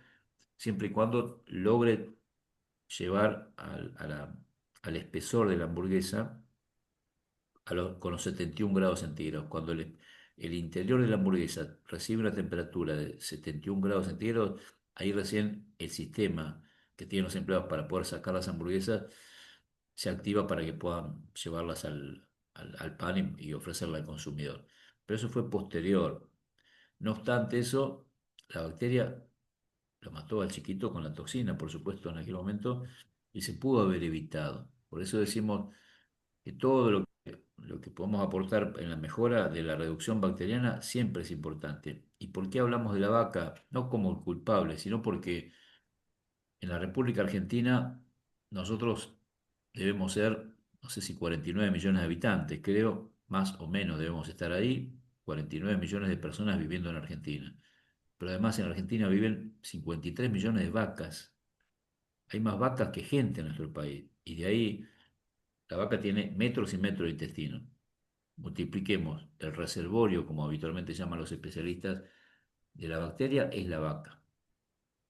siempre y cuando logre llevar al espesor de la hamburguesa con los 71 grados centígrados. Cuando el interior de la hamburguesa recibe una temperatura de 71 grados centígrados, ahí recién el sistema que tienen los empleados para poder sacar las hamburguesas se activa para que puedan llevarlas al pan y ofrecerla al consumidor. Pero eso fue posterior. No obstante eso, la bacteria lo mató al chiquito con la toxina, por supuesto, en aquel momento, y se pudo haber evitado. Por eso decimos que todo lo que podemos aportar en la mejora de la reducción bacteriana siempre es importante. ¿Y por qué hablamos de la vaca? No como culpable, sino porque en la República Argentina nosotros debemos ser, no sé si 49 millones de habitantes, creo, más o menos debemos estar ahí, 49 millones de personas viviendo en Argentina. Pero además en Argentina viven 53 millones de vacas. Hay más vacas que gente en nuestro país. Y de ahí la vaca tiene metros y metros de intestino. Multipliquemos el reservorio, como habitualmente llaman los especialistas, de la bacteria es la vaca.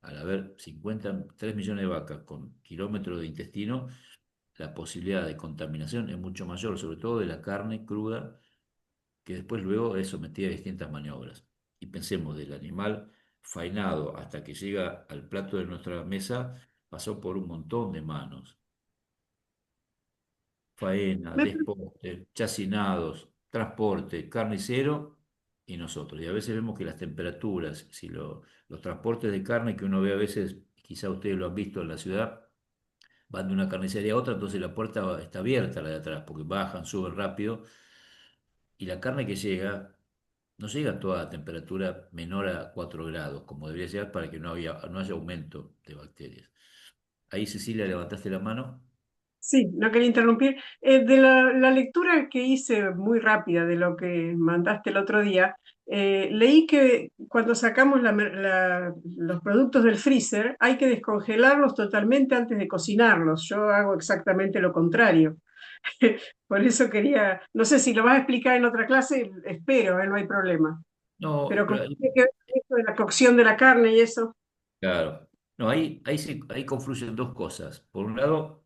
Al haber 53 millones de vacas con kilómetros de intestino, la posibilidad de contaminación es mucho mayor, sobre todo de la carne cruda, que después luego es sometida a distintas maniobras. Y pensemos del animal faenado hasta que llega al plato de nuestra mesa, pasó por un montón de manos. Faena, Me desposte, chacinados, transporte, carnicero y nosotros. Y a veces vemos que las temperaturas, si los transportes de carne que uno ve a veces, quizá ustedes lo han visto en la ciudad, van de una carnicería a otra, entonces la puerta está abierta, la de atrás, porque bajan, suben rápido, y la carne que llega, no llega a toda temperatura menor a 4 grados, como debería llegar para que no haya aumento de bacterias. Ahí, Cecilia, levantaste la mano. Sí, no quería interrumpir. De la lectura que hice muy rápida de lo que mandaste el otro día, leí que cuando sacamos los productos del freezer hay que descongelarlos totalmente antes de cocinarlos. Yo hago exactamente lo contrario. Por eso quería, no sé si lo vas a explicar en otra clase, espero, no hay problema. No, Pero pero como tiene que ver con esto de la cocción de la carne y eso. claro. No, ahí confluyen dos cosas. Por un lado,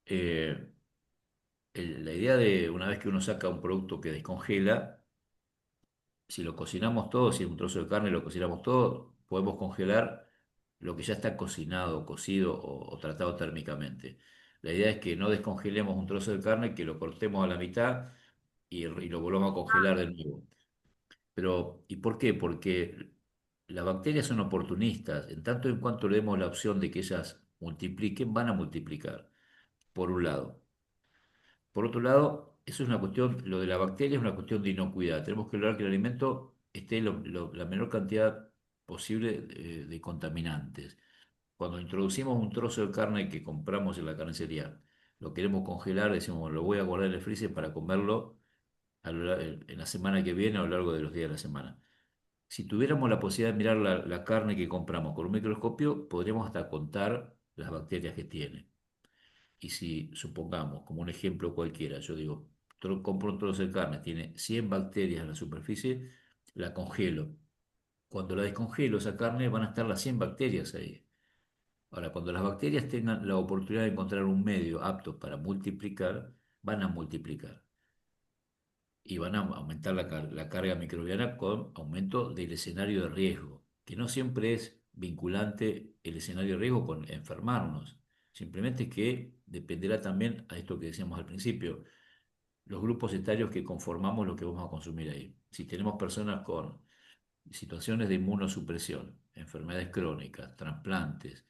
eh, la idea de una vez que uno saca un producto que descongela, si lo cocinamos todo, si es un trozo de carne lo cocinamos todo, podemos congelar lo que ya está cocinado, cocido o tratado térmicamente. La idea es que no descongelemos un trozo de carne, que lo cortemos a la mitad y lo volvamos a congelar de nuevo. Pero, ¿y por qué? Porque las bacterias son oportunistas. En tanto en cuanto le demos la opción de que ellas multipliquen, van a multiplicar, por un lado. Por otro lado, eso es una cuestión, lo de la bacteria es una cuestión de inocuidad. Tenemos que lograr que el alimento esté la menor cantidad posible de contaminantes. Cuando introducimos un trozo de carne que compramos en la carnicería, lo queremos congelar, decimos, "Bueno, lo voy a guardar en el freezer para comerlo en la semana que viene o a lo largo de los días de la semana". Si tuviéramos la posibilidad de mirar la carne que compramos con un microscopio, podríamos hasta contar las bacterias que tiene. Y si supongamos, como un ejemplo cualquiera, yo digo, compro un trozo de carne, tiene 100 bacterias en la superficie, la congelo. Cuando la descongelo, esa carne van a estar las 100 bacterias ahí. Ahora, cuando las bacterias tengan la oportunidad de encontrar un medio apto para multiplicar, van a multiplicar y van a aumentar la carga microbiana con aumento del escenario de riesgo, que no siempre es vinculante el escenario de riesgo con enfermarnos, simplemente que dependerá también a esto que decíamos al principio, los grupos etarios que conformamos lo que vamos a consumir ahí. Si tenemos personas con situaciones de inmunosupresión, enfermedades crónicas, trasplantes,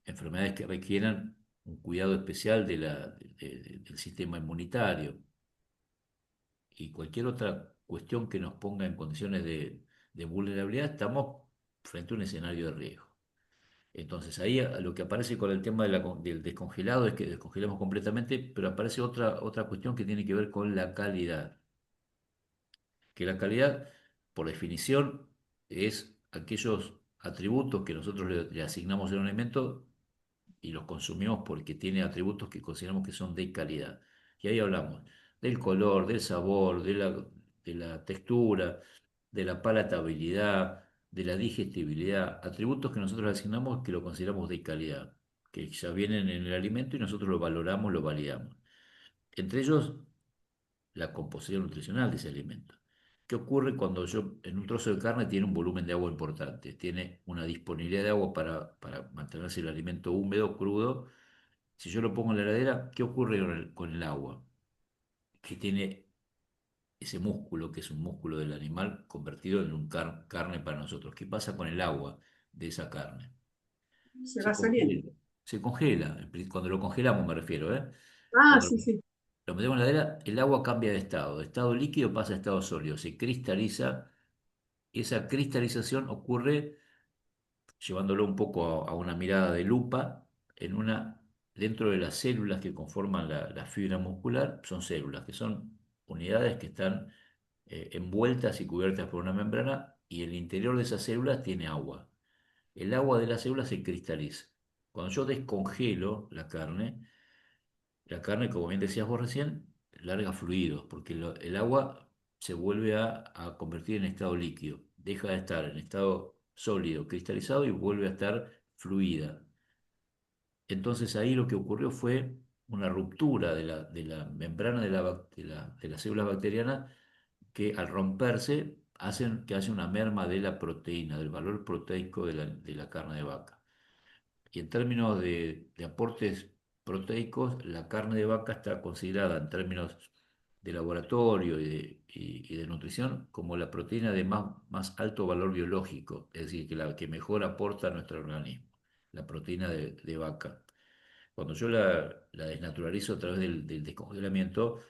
enfermedades que requieran un cuidado especial del sistema inmunitario, y cualquier otra cuestión que nos ponga en condiciones de vulnerabilidad, estamos frente a un escenario de riesgo. Entonces ahí lo que aparece con el tema del descongelado es que descongelamos completamente, pero aparece otra cuestión que tiene que ver con la calidad. Que la calidad, por definición, es aquellos atributos que nosotros le asignamos a un alimento y los consumimos porque tiene atributos que consideramos que son de calidad. Y ahí hablamos del color, del sabor, de la textura, de la palatabilidad, de la digestibilidad, atributos que nosotros asignamos que lo consideramos de calidad, que ya vienen en el alimento y nosotros lo valoramos, lo validamos. Entre ellos, la composición nutricional de ese alimento. ¿Qué ocurre cuando en un trozo de carne tiene un volumen de agua importante? Tiene una disponibilidad de agua para mantenerse el alimento húmedo, crudo. Si yo lo pongo en la heladera, ¿qué ocurre con el agua? Que tiene ese músculo, que es un músculo del animal convertido en un carne para nosotros. ¿Qué pasa con el agua de esa carne? Se Se va saliendo. congela. Se congela. Cuando lo congelamos me refiero, ¿eh? Ah, Cuando sí, sí. lo metemos en la heladera, el agua cambia de estado. De estado líquido pasa a estado sólido. Se cristaliza. Esa cristalización ocurre llevándolo un poco a una mirada de lupa, dentro de las células que conforman la fibra muscular, son células, que son unidades que están envueltas y cubiertas por una membrana, y el interior de esas células tiene agua. El agua de las células se cristaliza. Cuando yo descongelo la carne, como bien decías vos recién, larga fluidos, porque el agua se vuelve a convertir en estado líquido, deja de estar en estado sólido, cristalizado y vuelve a estar fluida. Entonces ahí lo que ocurrió fue una ruptura de la membrana de las células bacterianas, que al romperse hacen que haya una merma de la proteína, del valor proteico de la carne de vaca. Y en términos de aportes proteicos, la carne de vaca está considerada en términos de laboratorio y de nutrición como la proteína de más alto valor biológico, es decir, que la que mejor aporta a nuestro organismo, la proteína de vaca. Cuando yo la desnaturalizo a través del descongelamiento,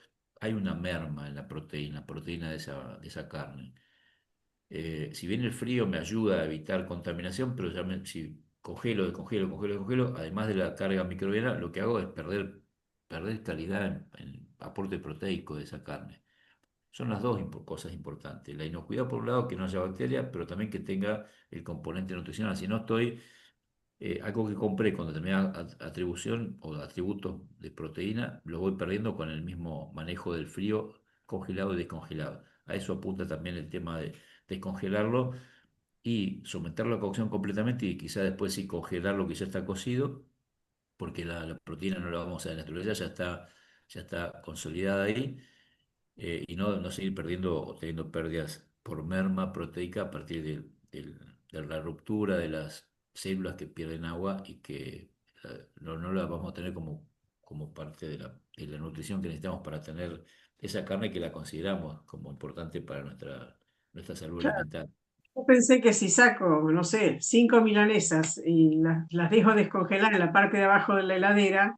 hay una merma en la proteína de esa carne. Si bien el frío me ayuda a evitar contaminación, pero si congelo, descongelo, congelo, descongelo, además de la carga microbiana, lo que hago es perder calidad en aporte proteico de esa carne. Son las dos cosas importantes. La inocuidad, por un lado, que no haya bacteria, pero también que tenga el componente nutricional. Si no estoy, algo que compré con determinada atribución o atributos de proteína, lo voy perdiendo con el mismo manejo del frío, congelado y descongelado. A eso apunta también el tema de descongelarlo y someterlo a cocción completamente y quizá después sí congelar lo que ya está cocido, porque la proteína no la vamos a de naturaleza, ya está consolidada ahí, y no seguir perdiendo o teniendo pérdidas por merma proteica a partir de la ruptura de las células que pierden agua y que no la vamos a tener como parte de la nutrición que necesitamos para tener esa carne que la consideramos como importante para nuestra salud Claro, alimentaria. yo pensé que si saco, no sé, 5 milanesas y las dejo descongelar en la parte de abajo de la heladera,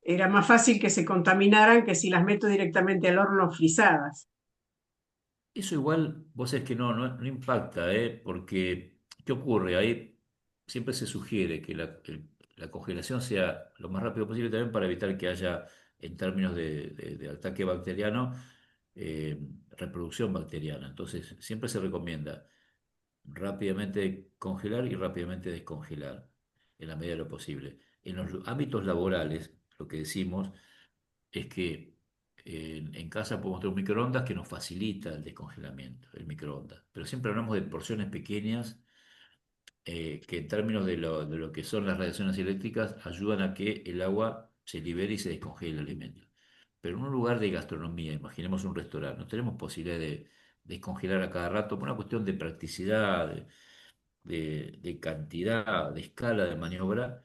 era más fácil que se contaminaran que si las meto directamente al horno frisadas. Eso igual, vos sabés que no impacta, ¿eh? Porque, ¿qué ocurre? Ahí siempre se sugiere que la congelación sea lo más rápido posible también para evitar que haya, en términos de ataque bacteriano, eh, reproducción bacteriana. Entonces, siempre se recomienda rápidamente congelar y rápidamente descongelar, en la medida de lo posible. En los ámbitos laborales, lo que decimos es que en casa podemos tener un microondas que nos facilita el descongelamiento, el microondas. Pero siempre hablamos de porciones pequeñas, que en términos de lo que son las radiaciones eléctricas ayudan a que el agua se libere y se descongele el alimento. Pero en un lugar de gastronomía, imaginemos un restaurante, no tenemos posibilidad de descongelar a cada rato por una cuestión de practicidad, de cantidad, de escala de maniobra.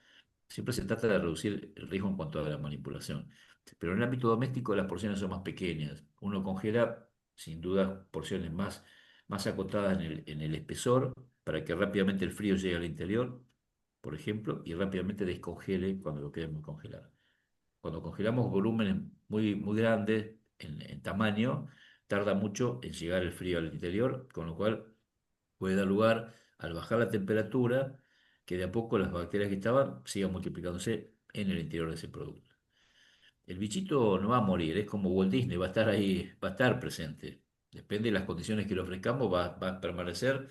Siempre se trata de reducir el riesgo en cuanto a la manipulación. Pero en el ámbito doméstico las porciones son más pequeñas. Uno congela, sin duda, porciones más acotadas en el espesor para que rápidamente el frío llegue al interior, por ejemplo, y rápidamente descongele cuando lo queremos congelar. Cuando congelamos volúmenes muy, muy grandes en tamaño, tarda mucho en llegar el frío al interior, con lo cual puede dar lugar, al bajar la temperatura, que de a poco las bacterias que estaban sigan multiplicándose en el interior de ese producto. El bichito no va a morir, es como Walt Disney, va a estar ahí, va a estar presente. Depende de las condiciones que le ofrezcamos, va a permanecer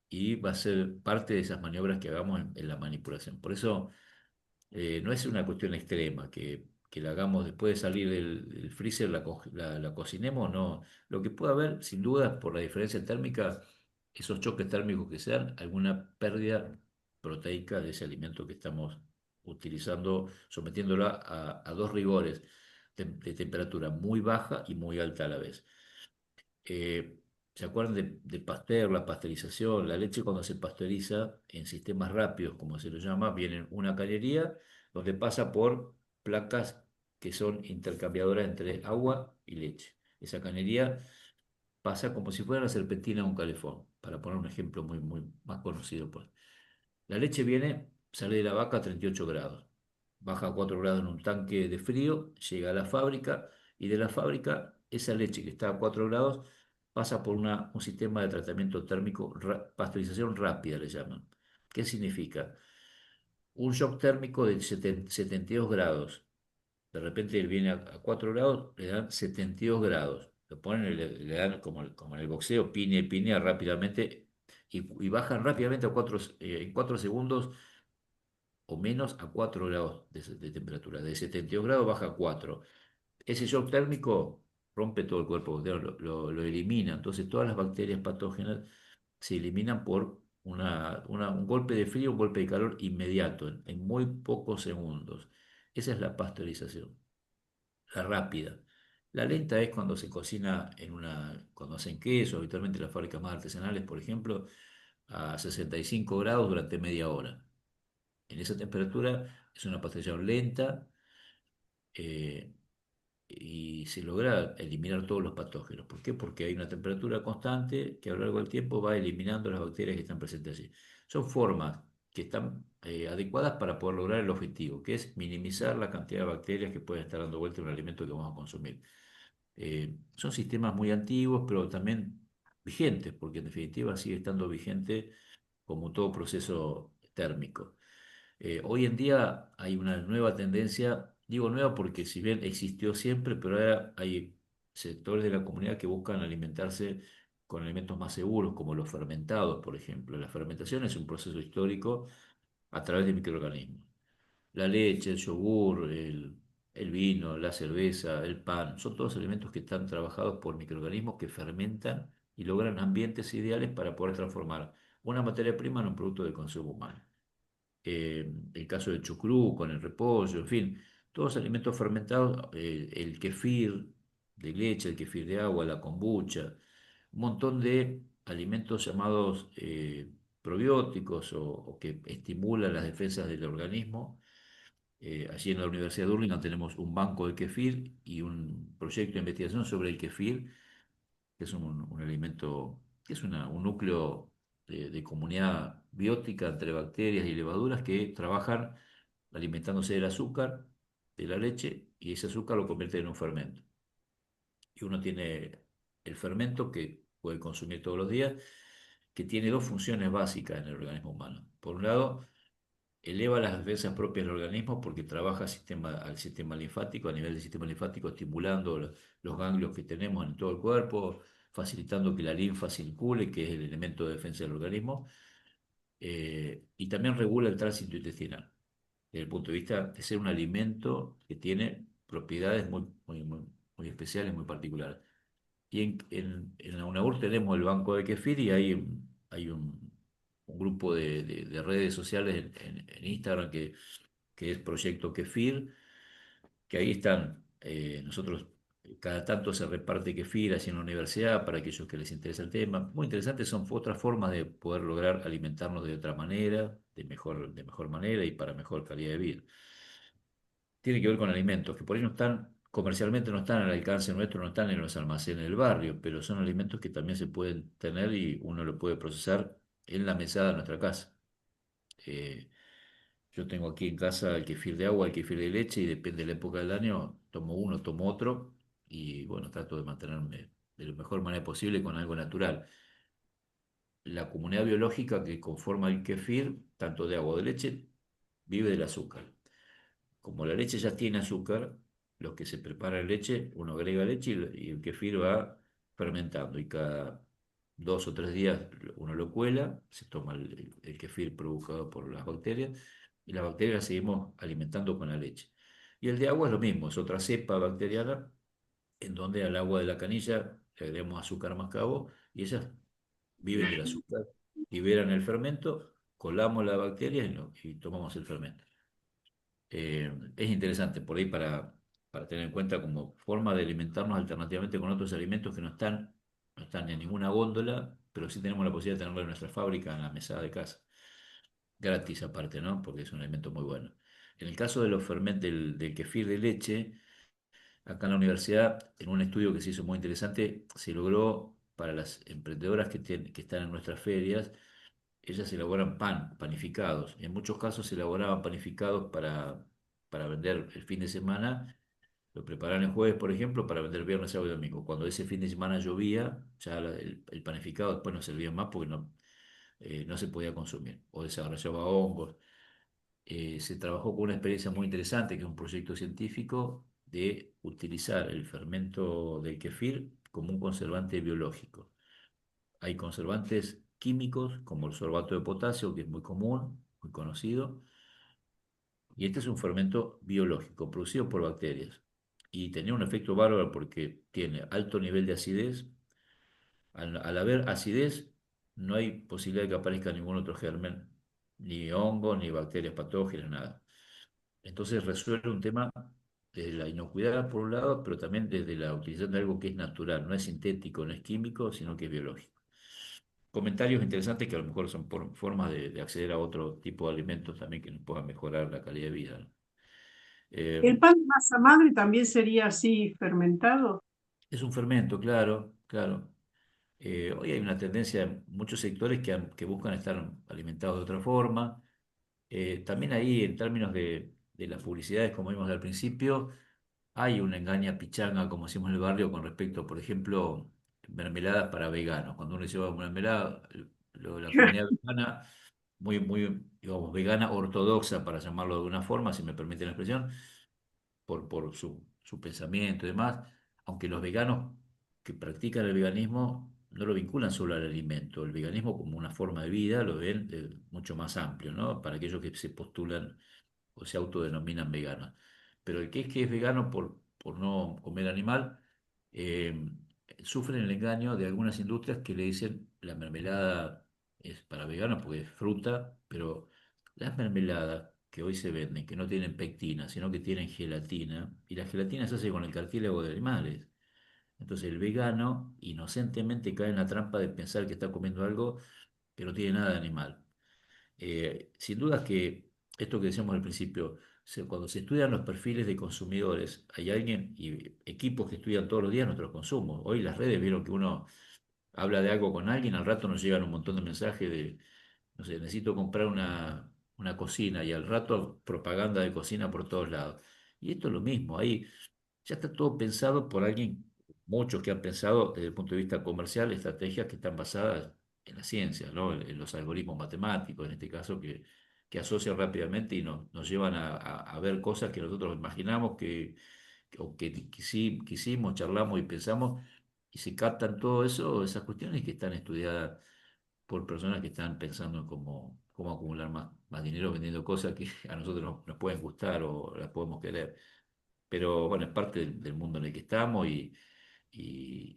y va a ser parte de esas maniobras que hagamos en la manipulación. Por eso, no es una cuestión extrema que la hagamos después de salir del freezer, la cocinemos, no. Lo que puede haber, sin duda, por la diferencia térmica, esos choques térmicos que sean, alguna pérdida proteica de ese alimento que estamos utilizando, sometiéndola a dos rigores de temperatura muy baja y muy alta a la vez. Eh, ¿Se acuerdan de Pasteur, la pasteurización? La leche cuando se pasteuriza en sistemas rápidos, como se lo llama, viene en una cañería donde pasa por placas que son intercambiadoras entre agua y leche. Esa cañería pasa como si fuera la serpentina de un calefón, para poner un ejemplo muy, muy más conocido, pues. La leche sale de la vaca a 38 grados, baja a 4 grados en un tanque de frío, llega a la fábrica y de la fábrica esa leche que está a 4 grados pasa por un sistema de tratamiento térmico, pasteurización rápida le llaman. ¿Qué significa? Un shock térmico de 72 grados. De repente él viene a 4 grados, le dan 72 grados. Lo ponen, le dan como en el boxeo, piña rápidamente y bajan rápidamente en 4 segundos o menos a 4 grados de temperatura. De 72 grados baja a 4. Ese shock térmico rompe todo el cuerpo bacteriano, lo elimina. Entonces todas las bacterias patógenas se eliminan por un golpe de frío, un golpe de calor inmediato, en muy pocos segundos. Esa es la pasteurización, la rápida. La lenta es cuando se cocina cuando hacen queso, habitualmente en las fábricas más artesanales, por ejemplo, a 65 grados durante media hora. En esa temperatura es una pasteurización lenta, eh, y se logra eliminar todos los patógenos. ¿Por qué? Porque hay una temperatura constante que a lo largo del tiempo va eliminando las bacterias que están presentes allí. Son formas que están adecuadas para poder lograr el objetivo, que es minimizar la cantidad de bacterias que pueden estar dando vuelta en un alimento que vamos a consumir. Son sistemas muy antiguos, pero también vigentes, porque en definitiva sigue estando vigente como todo proceso térmico. Hoy en día hay una nueva tendencia, digo nueva porque si bien existió siempre, pero ahora hay sectores de la comunidad que buscan alimentarse con alimentos más seguros, como los fermentados, por ejemplo. La fermentación es un proceso histórico a través de microorganismos. La leche, el yogur, el vino, la cerveza, el pan, son todos alimentos que están trabajados por microorganismos que fermentan y logran ambientes ideales para poder transformar una materia prima en un producto de consumo humano. El caso del chucrú con el repollo, en fin, todos alimentos fermentados, el kefir de leche, el kefir de agua, la kombucha, un montón de alimentos llamados probióticos o que estimulan las defensas del organismo. Allí en la Universidad de Urlingan tenemos un banco de kefir y un proyecto de investigación sobre el kefir, que es un alimento, que es un núcleo de comunidad biótica entre bacterias y levaduras que trabajan alimentándose del azúcar de la leche y ese azúcar lo convierte en un fermento. Y uno tiene el fermento que puede consumir todos los días, que tiene dos funciones básicas en el organismo humano. Por un lado, eleva las defensas propias del organismo porque trabaja al sistema linfático, a nivel del sistema linfático, estimulando los ganglios que tenemos en todo el cuerpo, facilitando que la linfa circule, que es el elemento de defensa del organismo, y también regula el tránsito intestinal, desde el punto de vista de ser un alimento que tiene propiedades muy especiales, muy particulares. Y en la UNAUR tenemos el banco de kefir y hay un grupo de redes sociales en Instagram que es Proyecto Kefir, que ahí están. Nosotros cada tanto se reparte kefir así en la universidad para aquellos que les interesa el tema. Muy interesantes, son otras formas de poder lograr alimentarnos de otra manera, de mejor manera y para mejor calidad de vida. Tiene que ver con alimentos que por ahí no están, comercialmente no están al alcance nuestro, no están en los almacenes del barrio, pero son alimentos que también se pueden tener y uno lo puede procesar en la mesada de nuestra casa. Eh, yo tengo aquí en casa el kefir de agua, el kefir de leche y depende de la época del año, tomo uno, tomo otro y bueno, trato de mantenerme de la mejor manera posible con algo natural. La comunidad biológica que conforma el kefir, tanto de agua o de leche, vive del azúcar. Como la leche ya tiene azúcar, lo que se prepara en leche, uno agrega leche y el kefir va fermentando y cada 2 o 3 días uno lo cuela, se toma el kefir provocado por las bacterias y las bacterias las seguimos alimentando con la leche. Y el de agua es lo mismo, es otra cepa bacteriana en donde al agua de la canilla le agregamos azúcar mascabo y ellas viven del azúcar, liberan el fermento, colamos la bacteria y tomamos el fermento. Es interesante por ahí para tener en cuenta como forma de alimentarnos alternativamente con otros alimentos que no están en ninguna góndola, pero sí tenemos la posibilidad de tenerlo en nuestra fábrica, en la mesada de casa. Gratis aparte, ¿no? Porque es un alimento muy bueno. En el caso de los fermentos del kefir de leche, acá en la universidad, en un estudio que se hizo muy interesante, se logró para las emprendedoras que están en nuestras ferias, ellas elaboran panificados. En muchos casos se elaboraban panificados para vender el fin de semana. Lo preparaban el jueves, por ejemplo, para vender viernes, sábado y domingo. Cuando ese fin de semana llovía, ya el panificado después no servía más porque no se podía consumir o desarrollaba hongos. Se trabajó con una experiencia muy interesante, que es un proyecto científico de utilizar el fermento del kefir como un conservante biológico. Hay conservantes químicos como el sorbato de potasio, que es muy común, muy conocido, y este es un fermento biológico producido por bacterias. Y tenía un efecto bárbaro porque tiene alto nivel de acidez. Al haber acidez, no hay posibilidad de que aparezca ningún otro germen, ni hongo, ni bacterias patógenas, nada. Entonces resuelve un tema desde la inocuidad por un lado, pero también desde la utilización de algo que es natural, no es sintético, no es químico, sino que es biológico. Comentarios interesantes que a lo mejor son formas de acceder a otro tipo de alimentos también que nos puedan mejorar la calidad de vida, ¿no? ¿El pan de masa madre también sería así fermentado? Es un fermento, claro, claro. Hoy hay una tendencia en muchos sectores que buscan estar alimentados de otra forma. También ahí, en términos de las publicidades, como vimos al principio, hay una engaña pichanga, como decimos en el barrio, con respecto, por ejemplo, mermeladas para veganos. Cuando uno dice "Oh, una mermelada, la comunidad vegana digamos, vegana ortodoxa, para llamarlo de alguna forma, si me permite la expresión, por su pensamiento y demás, aunque los veganos que practican el veganismo no lo vinculan solo al alimento, el veganismo como una forma de vida lo ven mucho más amplio, ¿no? Para aquellos que se postulan o se autodenominan veganos. Pero el que es vegano por no comer animal, eh, sufren el engaño de algunas industrias que le dicen la mermelada es para veganos porque es fruta, pero las mermeladas que hoy se venden, que no tienen pectina, sino que tienen gelatina, y la gelatina se hace con el cartílago de animales. Entonces el vegano inocentemente cae en la trampa de pensar que está comiendo algo que no tiene nada de animal. Sin duda que esto que decíamos al principio, cuando se estudian los perfiles de consumidores, hay alguien y equipos que estudian todos los días nuestros consumos. Hoy las redes vieron que uno habla de algo con alguien, al rato nos llegan un montón de mensajes de, no sé, necesito comprar una cocina y al rato propaganda de cocina por todos lados. Y esto es lo mismo, ahí ya está todo pensado por alguien, muchos que han pensado desde el punto de vista comercial, estrategias que están basadas en la ciencia, ¿no? En los algoritmos matemáticos, en este caso, que asocian rápidamente y nos llevan a ver cosas que nosotros imaginamos o que quisimos, charlamos y pensamos, y se captan todo eso, esas cuestiones que están estudiadas por personas que están pensando en cómo acumular más dinero vendiendo cosas que a nosotros nos pueden gustar o las podemos querer. Pero bueno, es parte del mundo en el que estamos y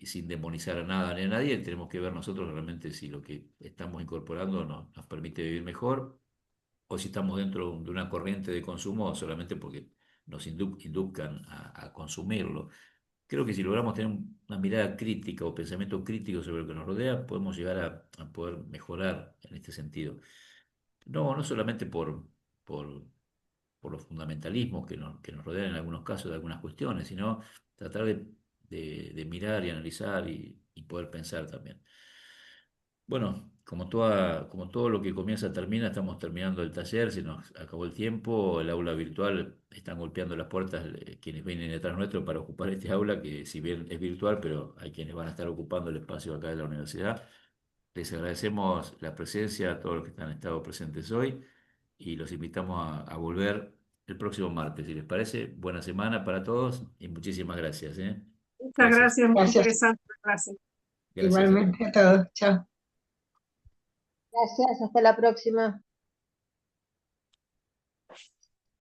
sin demonizar a nada ni a nadie, tenemos que ver nosotros realmente si lo que estamos incorporando nos permite vivir mejor o si estamos dentro de una corriente de consumo solamente porque nos induzcan a consumirlo. Creo que si logramos tener una mirada crítica o pensamiento crítico sobre lo que nos rodea, podemos llegar a poder mejorar en este sentido. No solamente por, por los fundamentalismos que nos rodean en algunos casos de algunas cuestiones, sino tratar de mirar y analizar y poder pensar también. Bueno, como todo lo que comienza termina, estamos terminando el taller, se nos acabó el tiempo, el aula virtual, están golpeando las puertas quienes vienen detrás nuestro para ocupar este aula, que si bien es virtual, pero hay quienes van a estar ocupando el espacio acá de la universidad. Les agradecemos la presencia a todos los que han estado presentes hoy y los invitamos a volver el próximo martes. Si les parece, buena semana para todos y muchísimas gracias, ¿eh? Muchas Gracias. gracias, muy Gracias. interesante la clase. Gracias a todos. Igualmente a todos. Chao. Gracias, hasta la próxima.